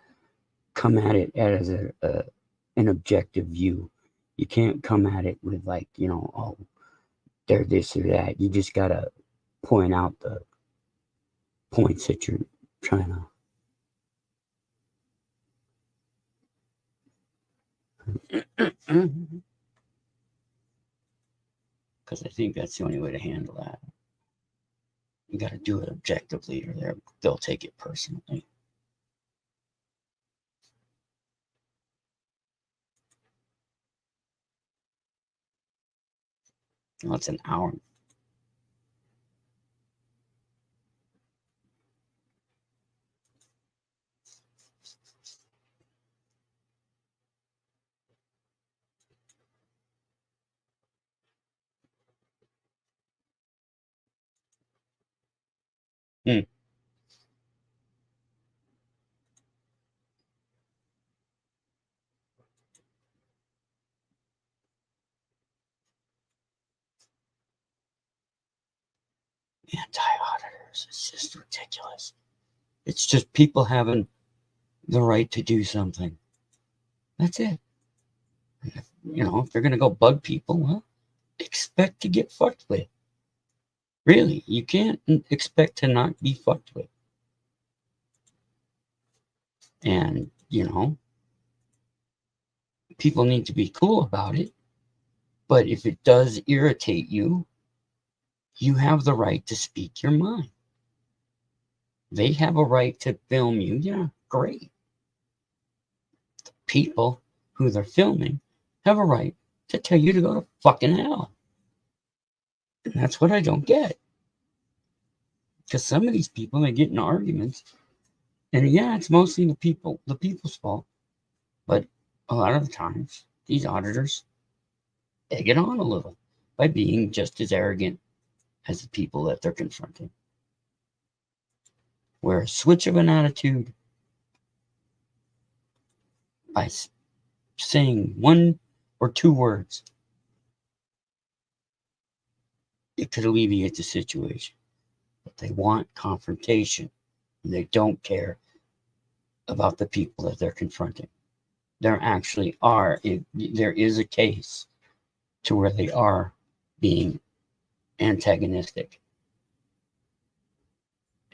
come at it as an objective view. You can't come at it with like, oh, they're this or that. You just gotta point out the points that you're trying to. Because I think that's the only way to handle that. You got to do it objectively, or they'll take it personally. Well, it's an hour. Anti-auditors. It's just ridiculous. It's just people having the right to do something. That's it. You know, if they're going to go bug people, well, expect to get fucked with. Really, you can't expect to not be fucked with. And, you know, people need to be cool about it. But if it does irritate you, you have the right to speak your mind. They have a right to film you. Yeah, great. The people who they're filming have a right to tell you to go to fucking hell. And that's what I don't get. Because some of these people, they get in arguments. And yeah, it's mostly the people's fault. But a lot of the times, these auditors egg it on a little by being just as arrogant as the people that they're confronting. Where a switch of an attitude by saying one or two words, it could alleviate the situation. But they want confrontation. And they don't care about the people that they're confronting. There actually are, there is a case to where they are being antagonistic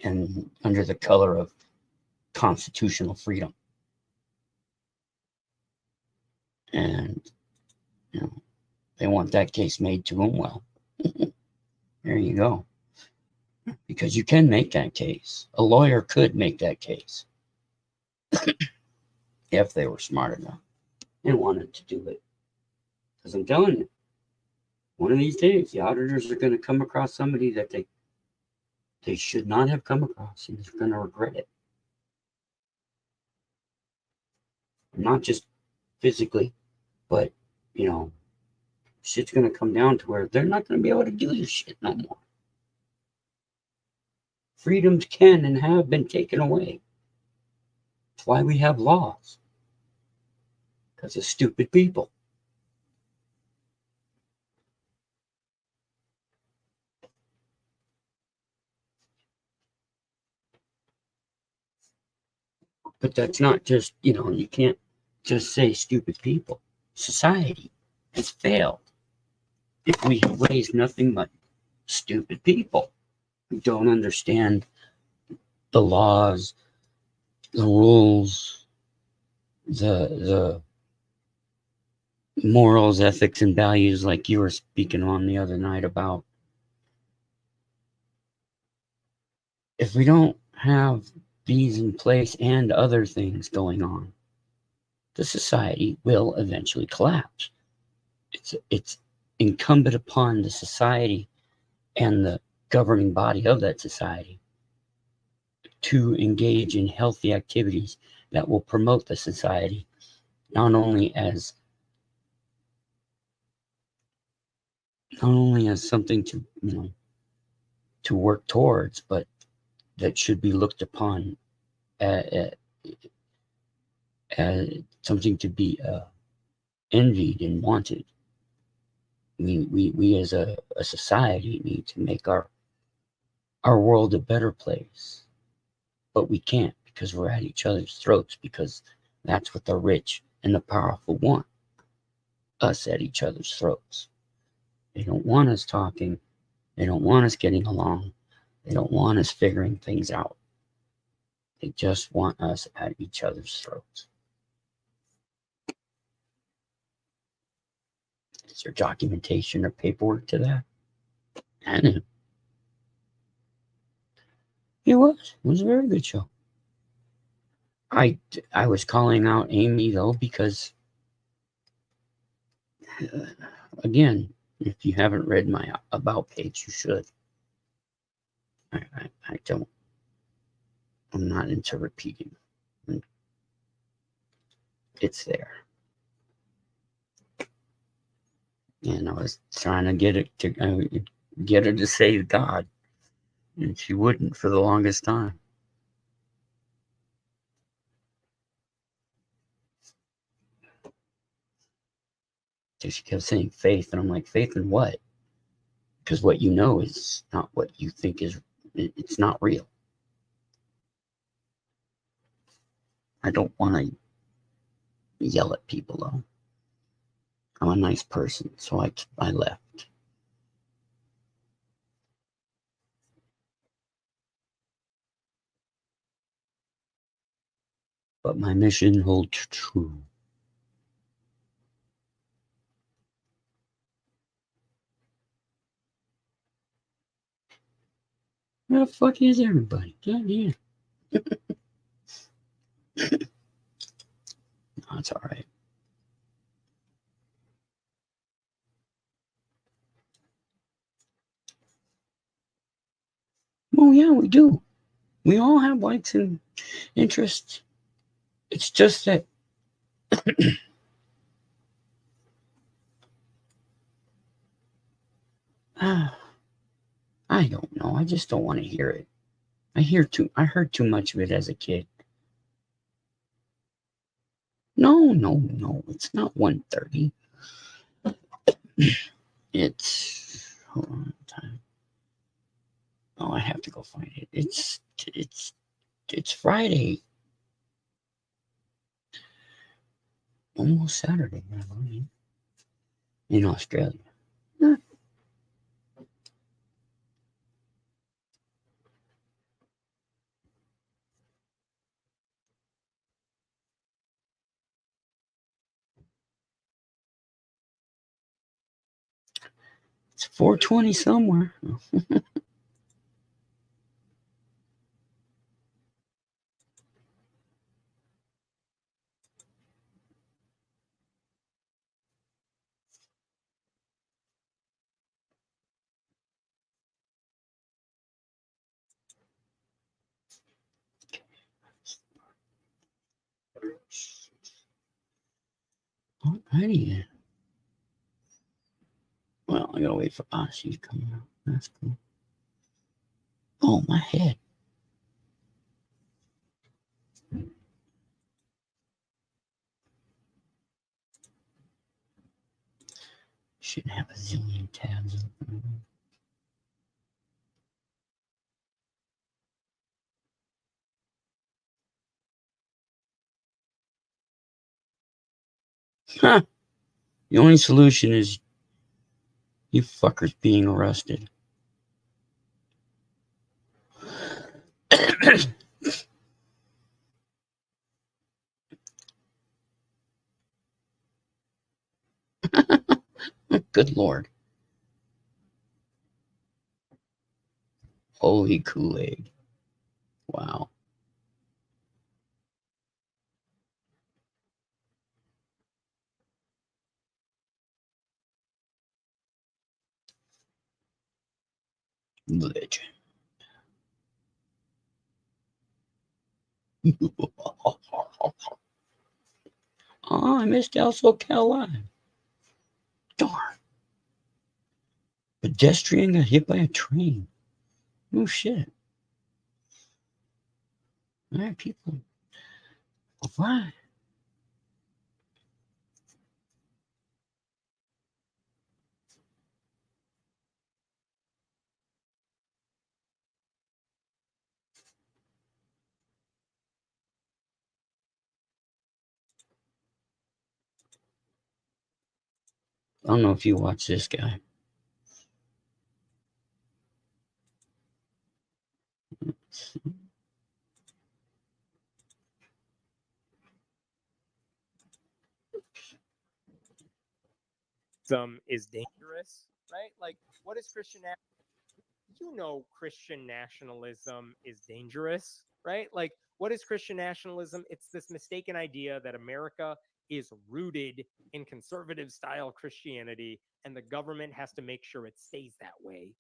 and under the color of constitutional freedom. And, you know, they want that case made to them. Well, there you go. Because you can make that case. A lawyer could make that case. If they were smart enough and wanted to do it. Because I'm telling you, one of these days, the auditors are going to come across somebody that they should not have come across, and they're going to regret it. Not just physically, but, you know, shit's going to come down to where they're not going to be able to do this shit no more. Freedoms can and have been taken away. That's why we have laws. Because of stupid people. But that's not just, you know, you can't just say stupid people. Society has failed if we have raised nothing but stupid people who don't understand the laws, the rules, the morals, ethics, and values like you were speaking on the other night about. If we don't have these in place and other things going on, the society will eventually collapse. It's incumbent upon the society and the governing body of that society to engage in healthy activities that will promote the society, not only as something to, you know, to work towards, but that should be looked upon as something to be envied and wanted. We as a society need to make our world a better place, but we can't because we're at each other's throats, because that's what the rich and the powerful want, us at each other's throats. They don't want us talking. They don't want us getting along. They don't want us figuring things out. They just want us at each other's throats. Is there documentation or paperwork to that? I knew. It was a very good show. I was calling out Amy, though, because, again, if you haven't read my About page, you should. I don't. I'm not into repeating. It's there. And I was trying to get her to say God. And she wouldn't for the longest time. So she kept saying faith, and I'm like, faith in what? Because what you know is not what you think is, it's not real. I don't want to yell at people, though. I'm a nice person, so I left. But my mission holds true. Where the fuck is everybody? God damn. No, it's all right. Oh, yeah, we do. We all have likes and interests. It's just that I don't know. I just don't want to hear it. I heard too much of it as a kid. No. It's not 1:30. It's hold on time. Oh, I have to go find it. It's Friday. Almost Saturday, I believe. In Australia. Huh. It's 4:20 somewhere. Alrighty. Well, I gotta wait for Odyssey to come out. That's cool. Oh, my head. Shouldn't have a zillion tabs open. Huh. The only solution is you fuckers being arrested. Good Lord. Holy Kool-Aid. Wow. Legend. Oh, I missed El SoCal Live. Darn. Pedestrian got hit by a train. Oh, shit. All right, people. Why? I don't know if you watch this guy. Is dangerous, right? Like, what is Christian? You know, Christian nationalism is dangerous, right? Like, what is Christian nationalism? It's this mistaken idea that America is rooted in conservative style Christianity, and the government has to make sure it stays that way.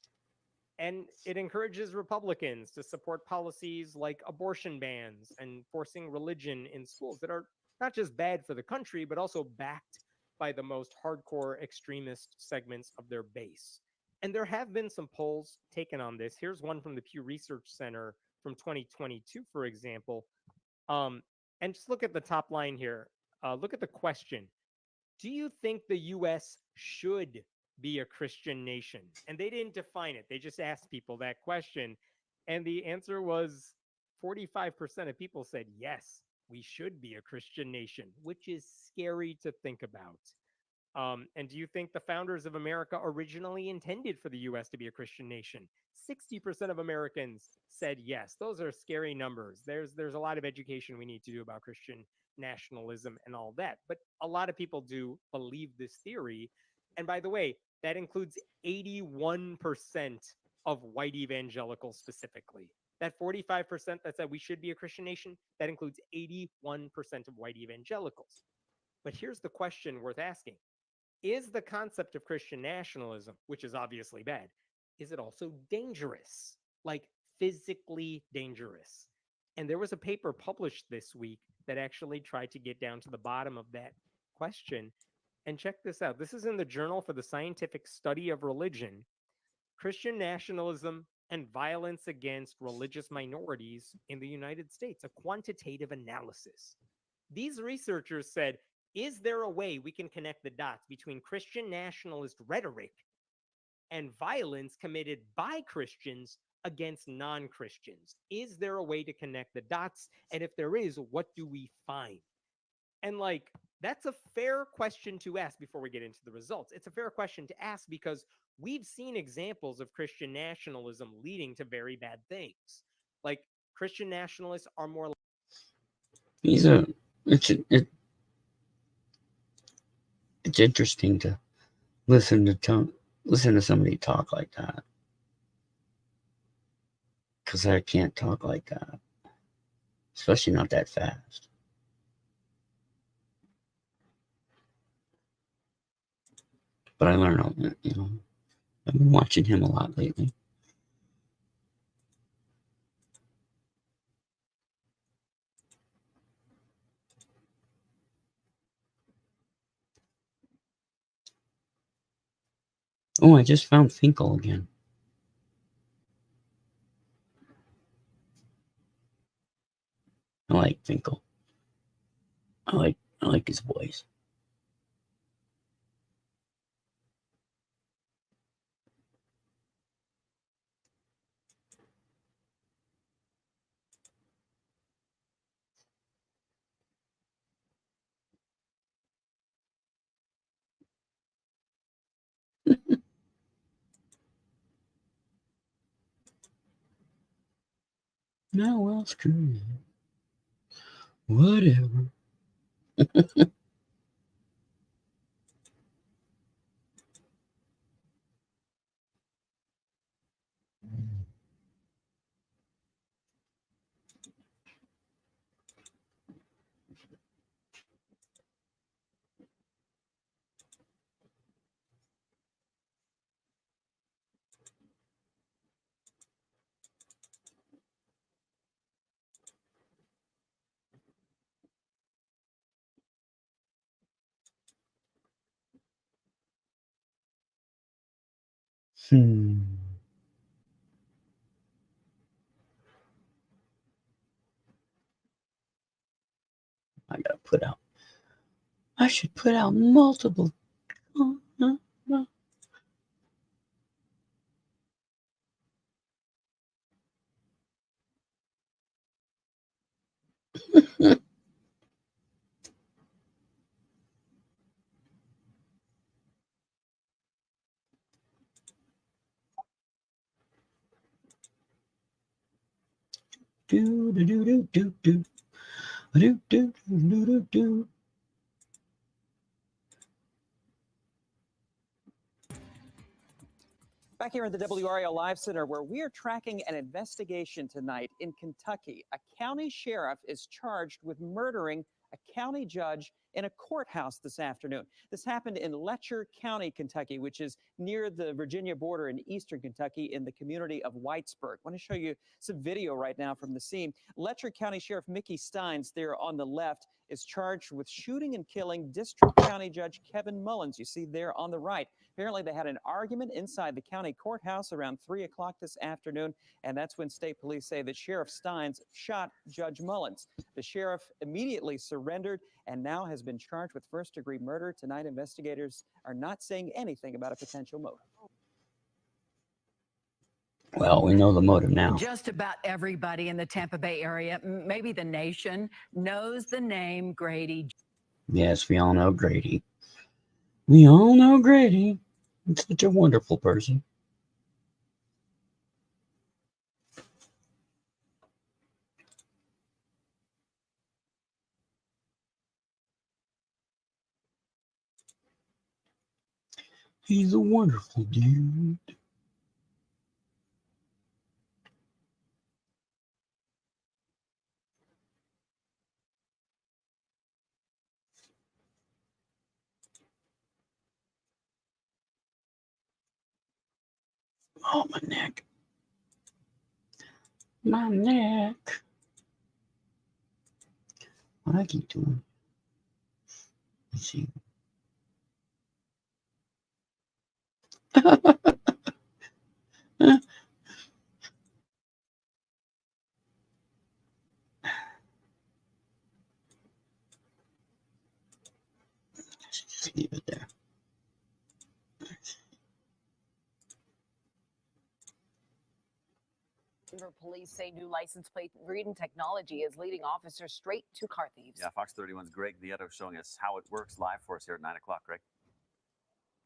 And it encourages Republicans to support policies like abortion bans and forcing religion in schools that are not just bad for the country, but also backed by the most hardcore extremist segments of their base. And there have been some polls taken on this. Here's one from the Pew Research Center from 2022, for example. And just look at the top line here. Look at the question. Do you think the U.S. should be a Christian nation? And they didn't define it. They just asked people that question. And the answer was 45% of people said, yes, we should be a Christian nation, which is scary to think about. And do you think the founders of America originally intended for the U.S. to be a Christian nation? 60% of Americans said yes. Those are scary numbers. There's a lot of education we need to do about Christian nationalism and all that. But a lot of people do believe this theory. And by the way, that includes 81% of white evangelicals specifically. That 45% that said we should be a Christian nation, that includes 81% of white evangelicals. But here's the question worth asking. Is the concept of Christian nationalism, which is obviously bad, is it also dangerous? Like physically dangerous? And there was a paper published this week that actually tried to get down to the bottom of that question. And check this out. This is in the Journal for the Scientific Study of Religion. Christian nationalism and violence against religious minorities in the United States, a quantitative analysis. These researchers said, is there a way we can connect the dots between Christian nationalist rhetoric and violence committed by Christians against non-Christians? Is there a way to connect the dots? And if there is, what do we find? And like, that's a fair question to ask before we get into the results. It's a fair question to ask because we've seen examples of Christian nationalism leading to very bad things. Like Christian nationalists are more. It's interesting to listen to somebody talk like that, because I can't talk like that, especially not that fast. But I learn, I've been watching him a lot lately. Oh, I just found Finkel again. I like Finkel. I like his voice. No, well, screw it. Whatever. I should put out multiple. Do do do do do do do do do do do. Back here at the WRAL Live Center, where we are tracking an investigation tonight in Kentucky. A county sheriff is charged with murdering a county judge in a courthouse this afternoon. This happened in Letcher County, Kentucky, which is near the Virginia border in eastern Kentucky in the community of Whitesburg. I want to show you some video right now from the scene. Letcher County Sheriff Mickey Steins, there on the left, is charged with shooting and killing District County Judge Kevin Mullins. You see there on the right. Apparently, they had an argument inside the county courthouse around 3 o'clock this afternoon, and that's when state police say that Sheriff Steins shot Judge Mullins. The sheriff immediately surrendered and now has been charged with first-degree murder. Tonight, investigators are not saying anything about a potential motive. Well, we know the motive now. Just about everybody in the Tampa Bay area, maybe the nation, knows the name Grady. Yes, we all know Grady. We all know Grady. He's such a wonderful person. He's a wonderful dude. Oh, my neck. My neck. What I keep doing? Let's see. Just leave it there. Denver police say new license plate reading technology is leading officers straight to car thieves. Yeah, Fox 31's Greg Nieto showing us how it works live for us here at 9 o'clock, Greg.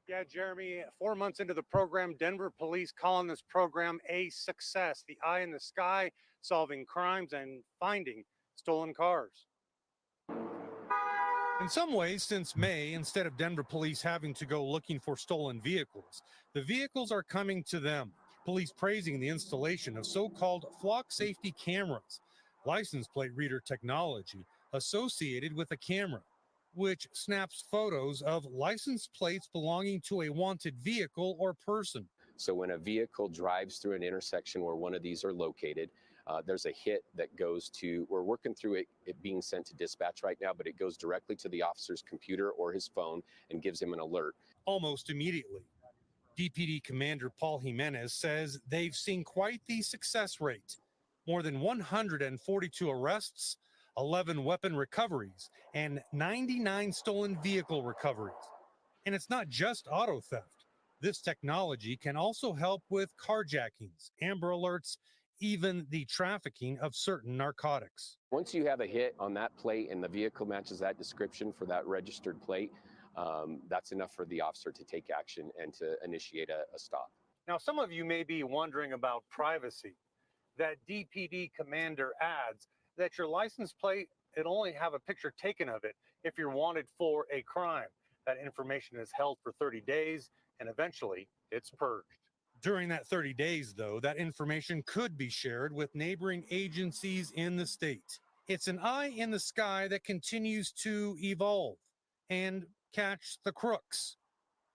Yeah, Jeremy, 4 months into the program, Denver police calling this program a success. The eye in the sky, solving crimes and finding stolen cars. In some ways, since May, instead of Denver police having to go looking for stolen vehicles, the vehicles are coming to them. Police praising the installation of so-called flock safety cameras, license plate reader technology associated with a camera, which snaps photos of license plates belonging to a wanted vehicle or person. So when a vehicle drives through an intersection where one of these are located, there's a hit that goes to, we're working through it being sent to dispatch right now, but it goes directly to the officer's computer or his phone and gives him an alert. Almost immediately. DPD Commander Paul Jimenez says they've seen quite the success rate. More than 142 arrests, 11 weapon recoveries, and 99 stolen vehicle recoveries. And it's not just auto theft. This technology can also help with carjackings, Amber Alerts, even the trafficking of certain narcotics. Once you have a hit on that plate and the vehicle matches that description for that registered plate, that's enough for the officer to take action and to initiate a stop. Now, some of you may be wondering about privacy. That DPD commander adds that your license plate, it'll only have a picture taken of it if you're wanted for a crime. That information is held for 30 days and eventually it's purged. During that 30 days, though, that information could be shared with neighboring agencies in the state. It's an eye in the sky that continues to evolve and catch the crooks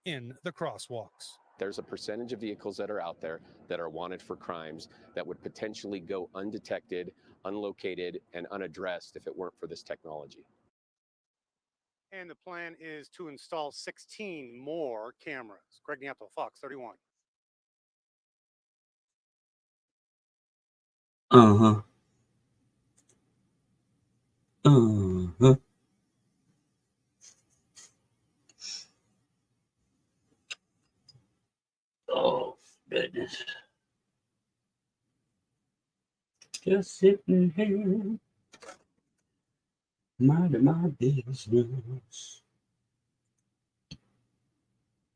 in the crosswalks. There's a percentage of vehicles that are out there that are wanted for crimes that would potentially go undetected, unlocated, and unaddressed if it weren't for this technology. And the plan is to install 16 more cameras. Greg Nieto, Fox 31. Uh-huh. Uh-huh. Oh, goodness. Just sitting here, minding my business.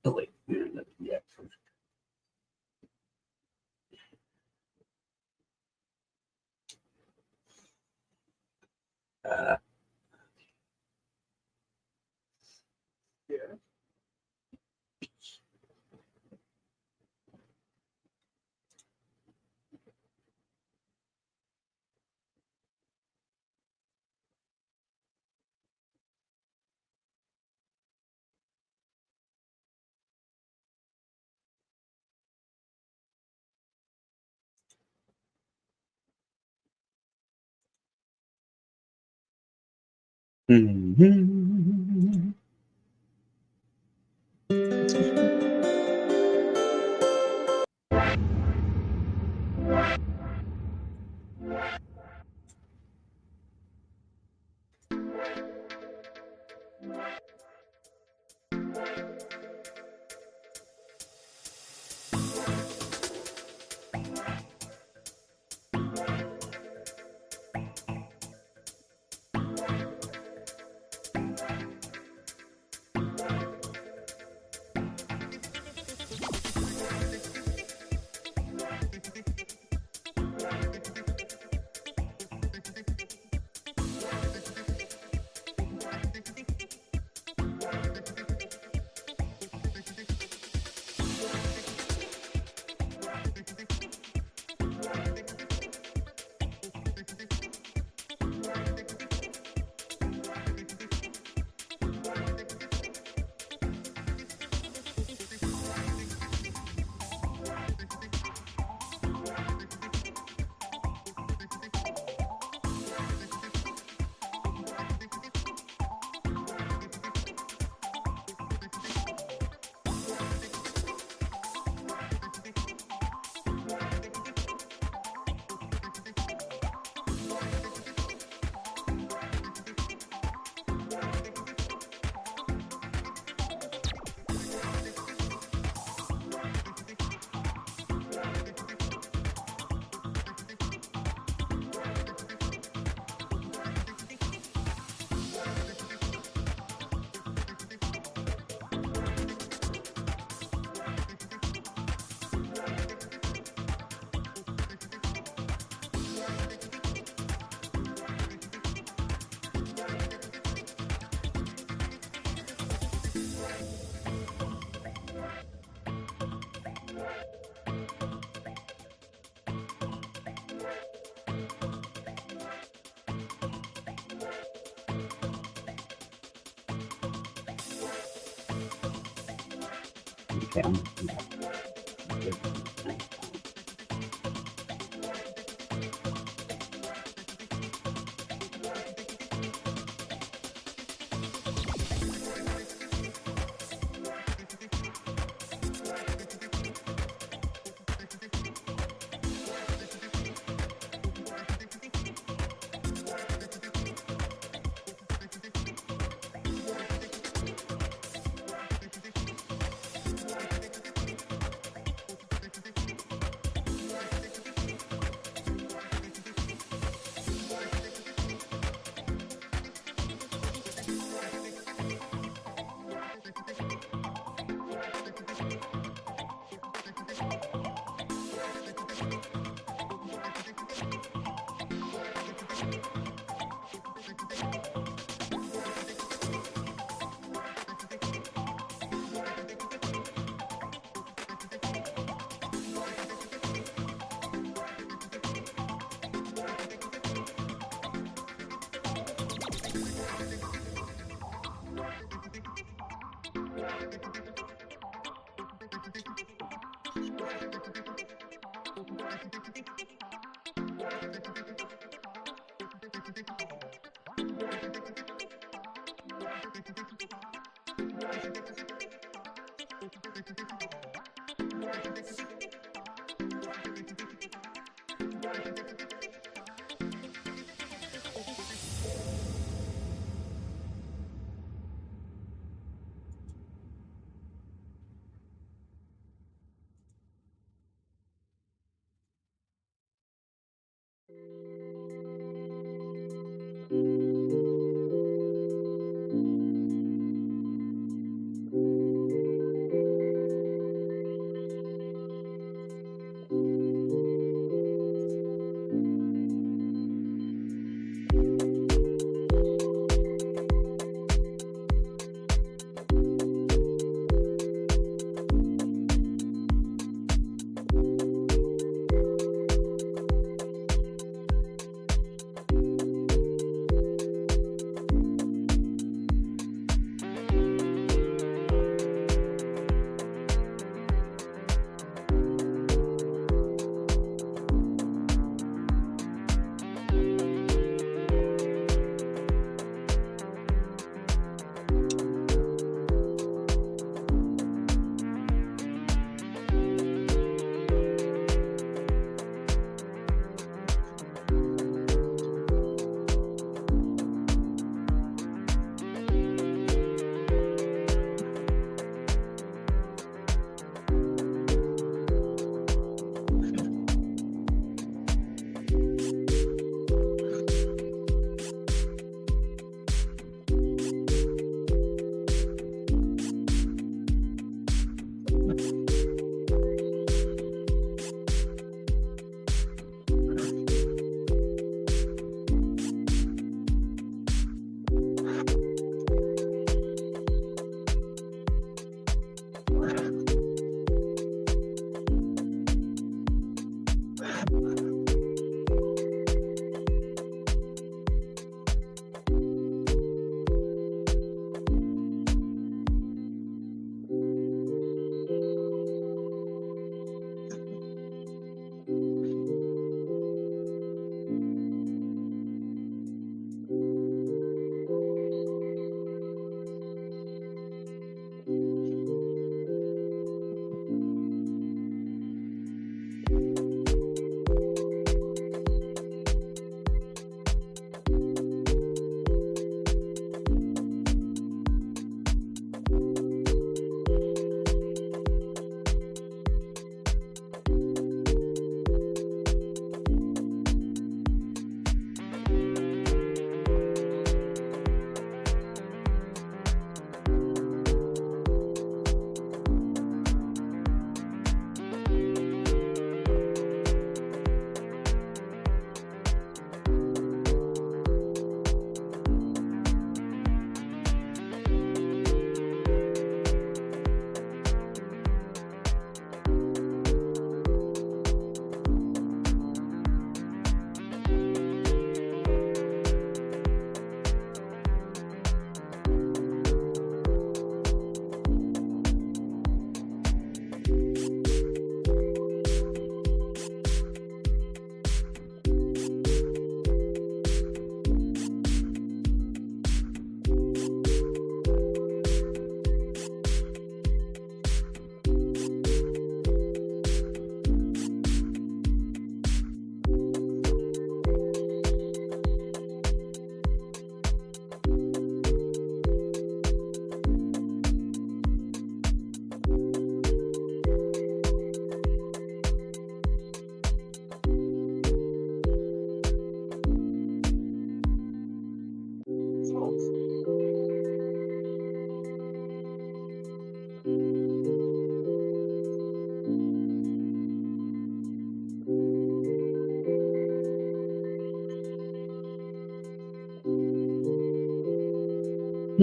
Oh, wait. Let me do that first. Yeah. Mm-hmm. Okay,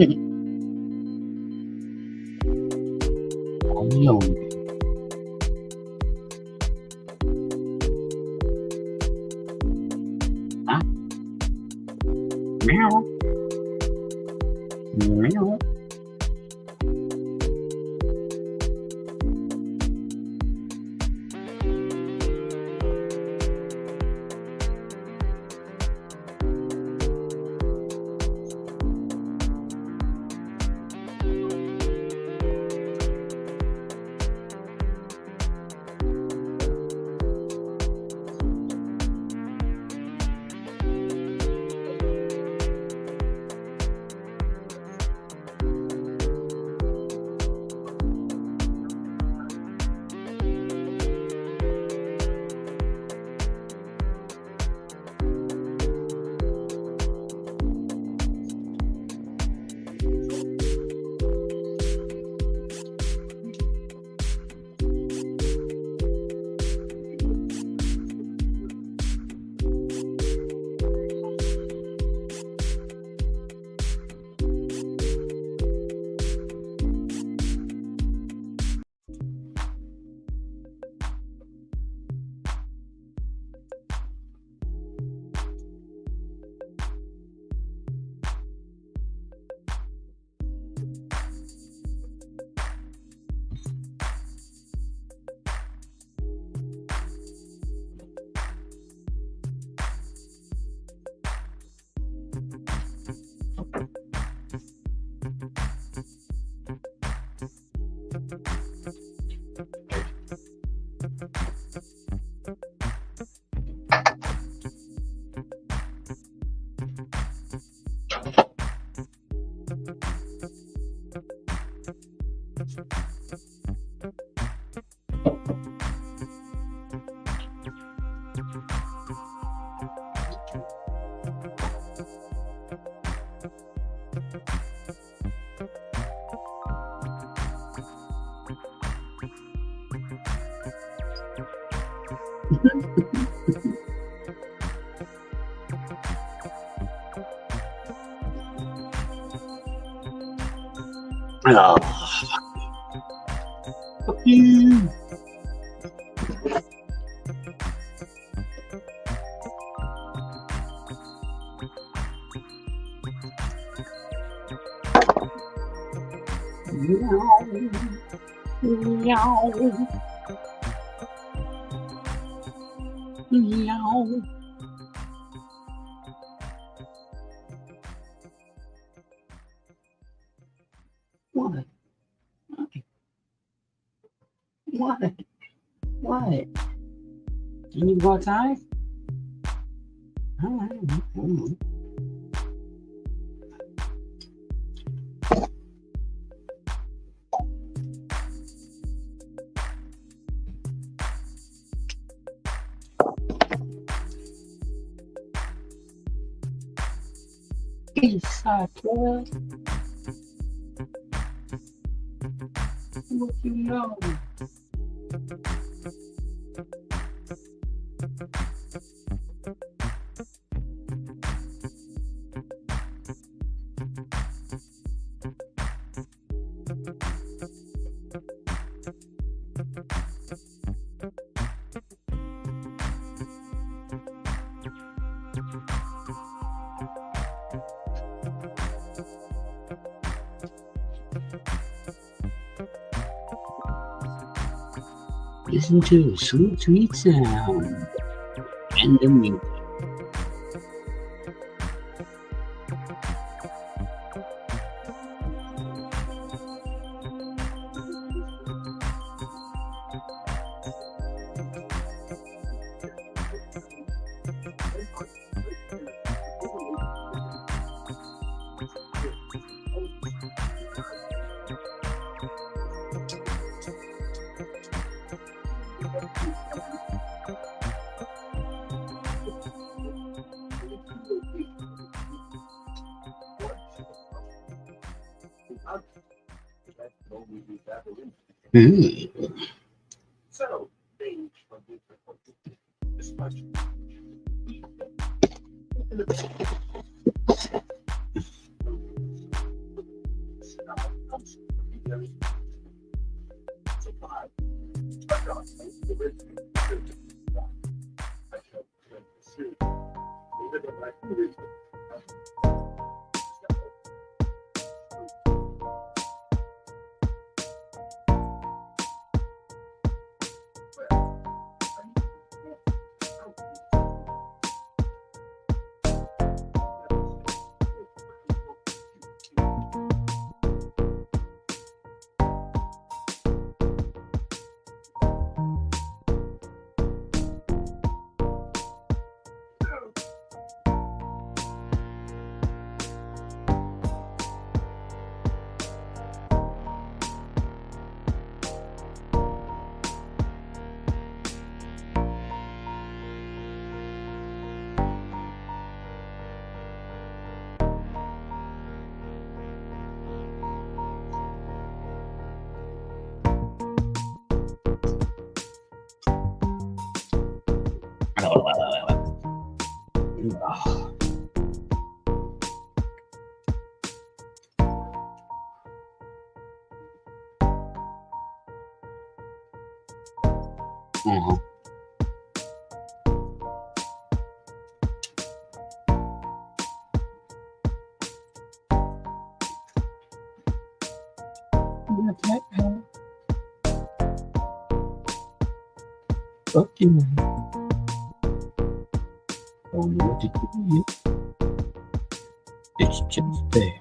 Huh? Meow. Meow. Oh, fuck you. Meow. Meow. What? What? What? You need to go outside? All right. Eastside Club. What you know? Listen to sweet, sweet sound and the music. Ooh. So, Okay. Oh, what did you do? It's just there.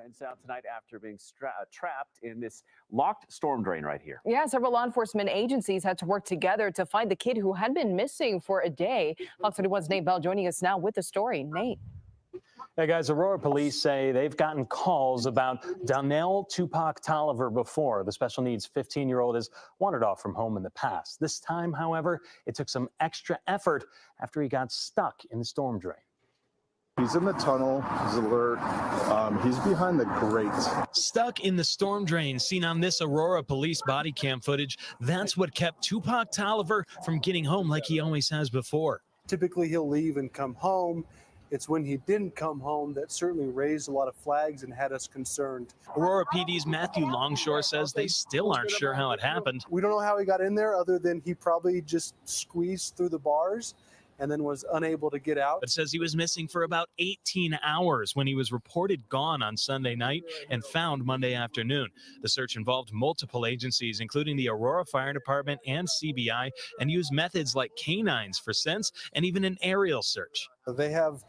Fence out tonight after being trapped in this locked storm drain right here. Yeah, several law enforcement agencies had to work together to find the kid who had been missing for a day. Fox 31's Nate Bell joining us now with the story. Nate. Hey guys, Aurora police say they've gotten calls about Donnell Tupac Tolliver before. The special needs 15-year-old has wandered off from home in the past. This time, however, it took some extra effort after he got stuck in the storm drain. He's in the tunnel, he's alert, he's behind the grate. Stuck in the storm drain seen on this Aurora police body cam footage. That's what kept Tupac Tolliver from getting home like he always has before. Typically he'll leave and come home. It's when he didn't come home that certainly raised a lot of flags and had us concerned. Aurora PD's Matthew Longshore says they still aren't sure how it happened. We don't know how he got in there other than he probably just squeezed through the bars and then was unable to get out. But says he was missing for about 18 hours when he was reported gone on Sunday night and found Monday afternoon. The search involved multiple agencies, including the Aurora Fire Department and CBI, and used methods like canines for scents and even an aerial search. They have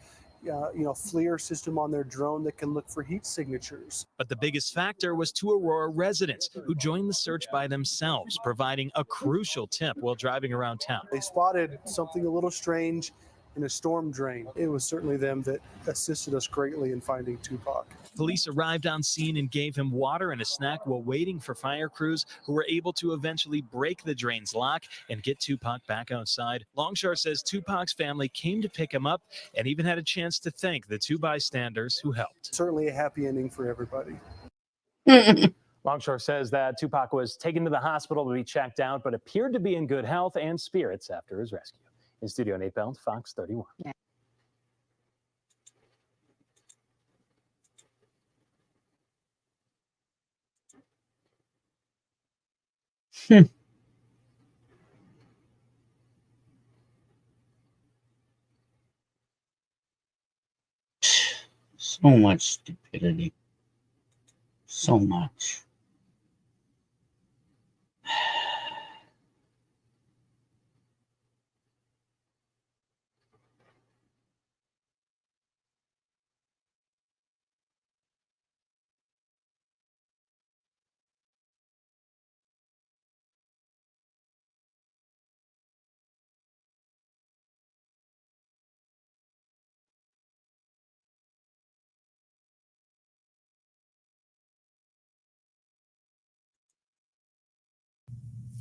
FLIR system on their drone that can look for heat signatures. But the biggest factor was two Aurora residents who joined the search by themselves, providing a crucial tip while driving around town. They spotted something a little strange in a storm drain. It was certainly them that assisted us greatly in finding Tupac. Police arrived on scene and gave him water and a snack while waiting for fire crews who were able to eventually break the drain's lock and get Tupac back outside. Longshore says Tupac's family came to pick him up and even had a chance to thank the two bystanders who helped. Certainly a happy ending for everybody. Longshore says that Tupac was taken to the hospital to be checked out, but appeared to be in good health and spirits after his rescue. In studio, Nate Bell, Fox 31. So much stupidity. So much.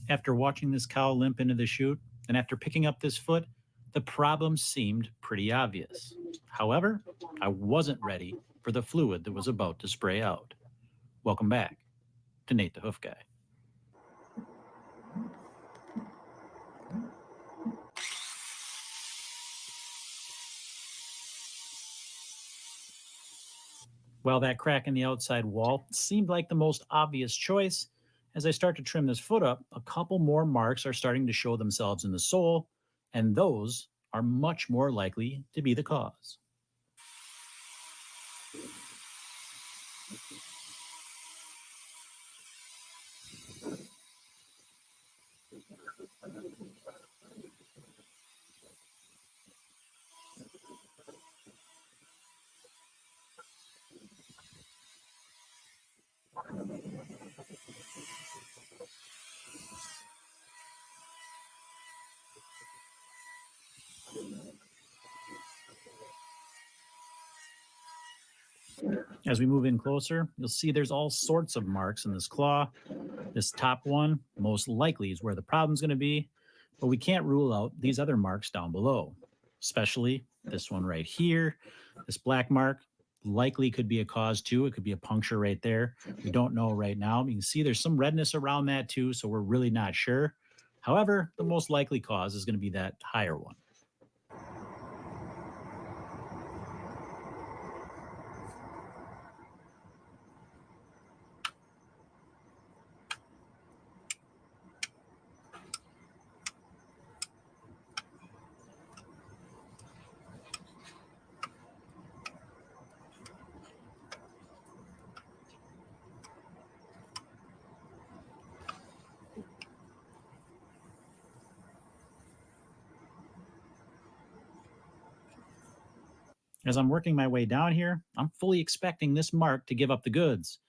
After watching this cow limp into the chute, and after picking up this foot, the problem seemed pretty obvious. However, I wasn't ready for the fluid that was about to spray out. Welcome back to Nate the Hoof Guy. While that crack in the outside wall seemed like the most obvious choice, as I start to trim this foot up, a couple more marks are starting to show themselves in the sole, and those are much more likely to be the cause. As we move in closer, you'll see there's all sorts of marks in this claw. This top one most likely is where the problem's going to be, but we can't rule out these other marks down below, especially this one right here. This black mark likely could be a cause too. It could be a puncture right there. We don't know right now. You can see there's some redness around that too, so we're really not sure. However, the most likely cause is going to be that higher one. As I'm working my way down here, I'm fully expecting this mark to give up the goods,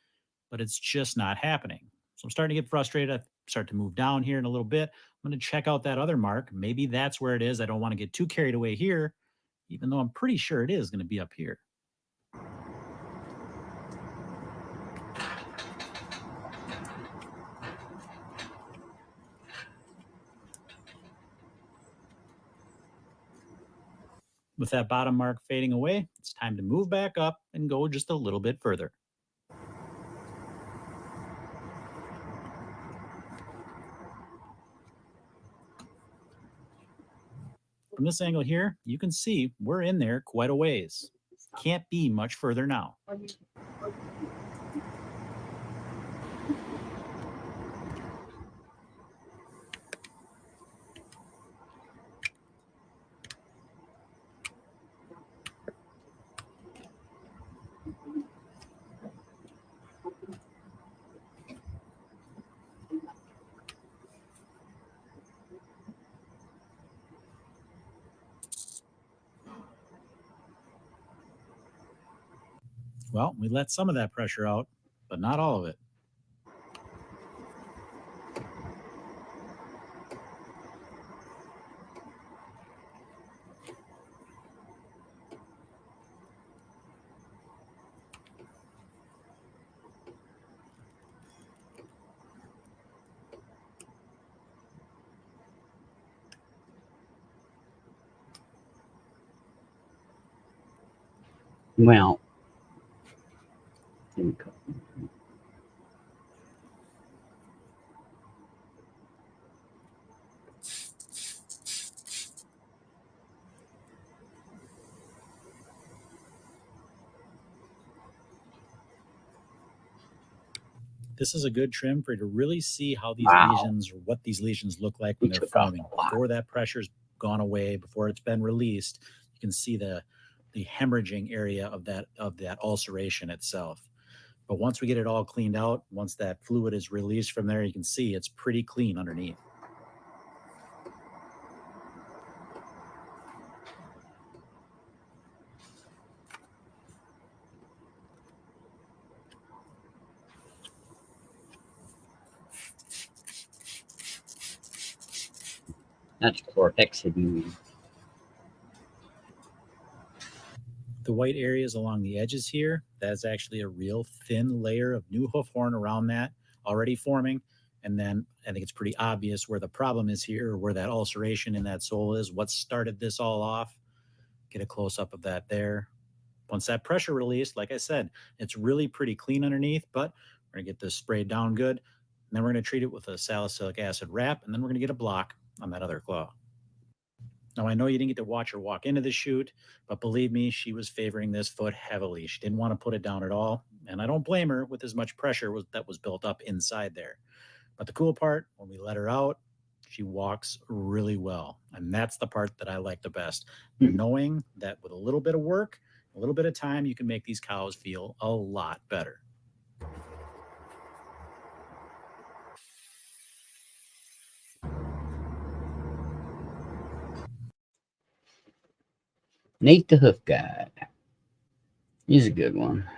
but it's just not happening. So I'm starting to get frustrated. I start to move down here in a little bit. I'm going to check out that other mark. Maybe that's where it is. I don't want to get too carried away here, even though I'm pretty sure it is going to be up here. With that bottom mark fading away, it's time to move back up and go just a little bit further. From this angle here, you can see we're in there quite a ways. Can't be much further now. Well, we let some of that pressure out, but not all of it. Well, This is a good trim for you to really see how these Wow. lesions or what these lesions look like when We they're took off forming. a lot. Before that pressure's gone away, before it's been released, you can see the hemorrhaging area of that ulceration itself. But once we get it all cleaned out, once that fluid is released from there, you can see it's pretty clean underneath. That's chlorhexidine. The white areas along the edges here, that's actually a real thin layer of new hoof horn around that already forming. And then I think it's pretty obvious where the problem is here, or where that ulceration in that sole is, what started this all off. Get a close up of that there. Once that pressure released, like I said, it's really pretty clean underneath, but we're gonna get this sprayed down good. And then we're gonna treat it with a salicylic acid wrap, and then we're gonna get a block on that other claw. Now, I know you didn't get to watch her walk into the chute, but believe me, she was favoring this foot heavily. She didn't want to put it down at all. And I don't blame her with as much pressure that was built up inside there. But the cool part, when we let her out, she walks really well. And that's the part that I like the best. Knowing that with a little bit of work, a little bit of time, you can make these cows feel a lot better. Nate the Hoof Guy. He's a good one.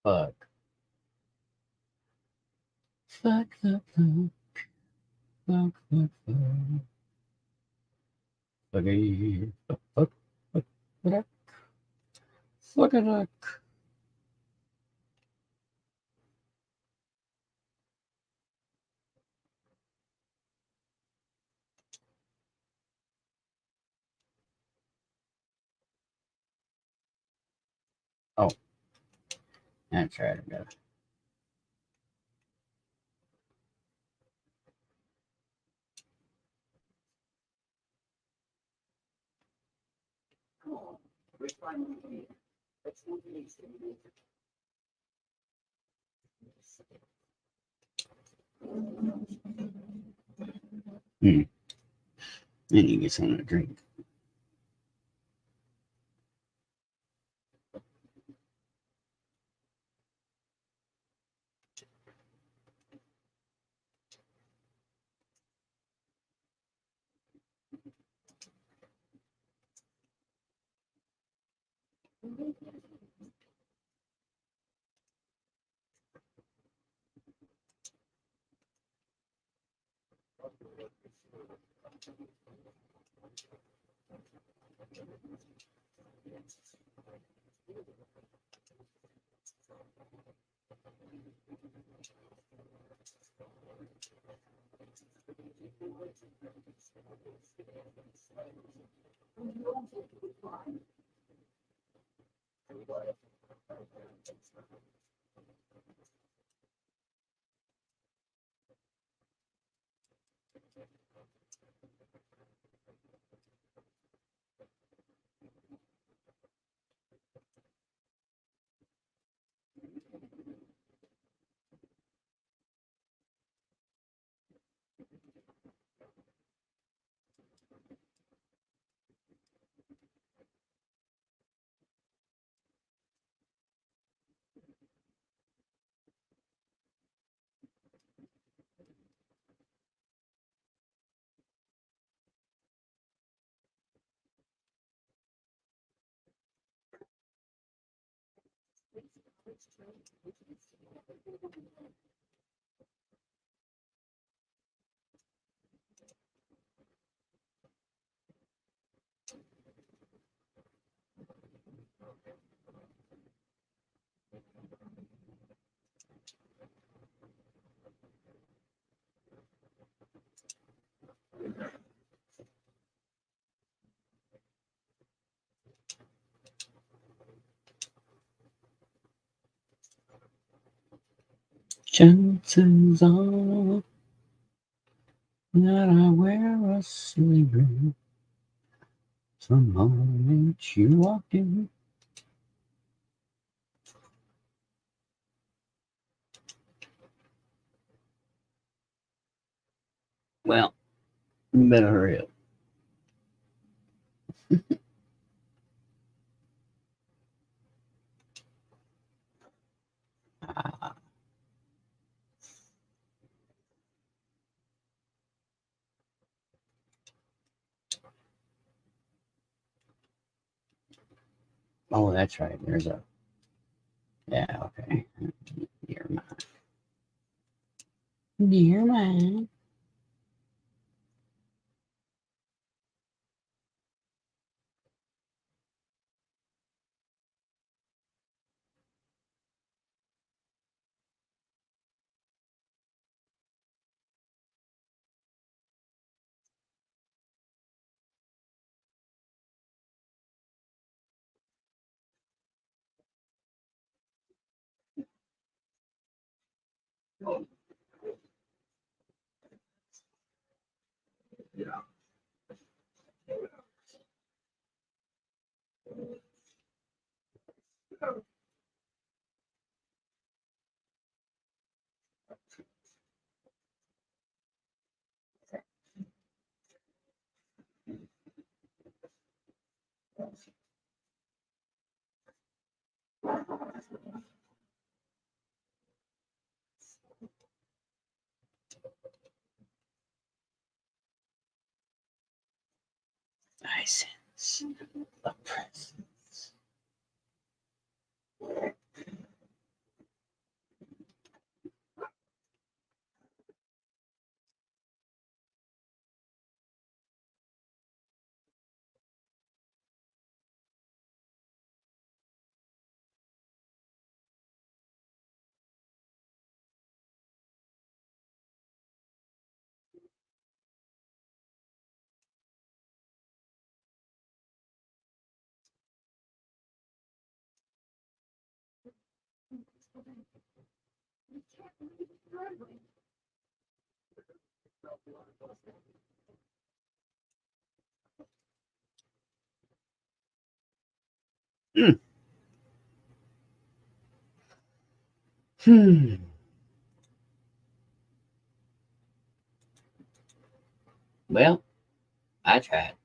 Fuck. Fuck, fuck, fuck. Fuck, fuck, fuck. Okay. Fuck, fuck, fuck, fuck. Fuck it up. Oh. That's right. I got it. I need to get something to drink. Chances are that I wear a silly ring the moment you walked in. Well, you better hurry up. Oh, that's right. There's a. Yeah, okay. Dear mind. Dear mind. I sense the presence. Well, I tried.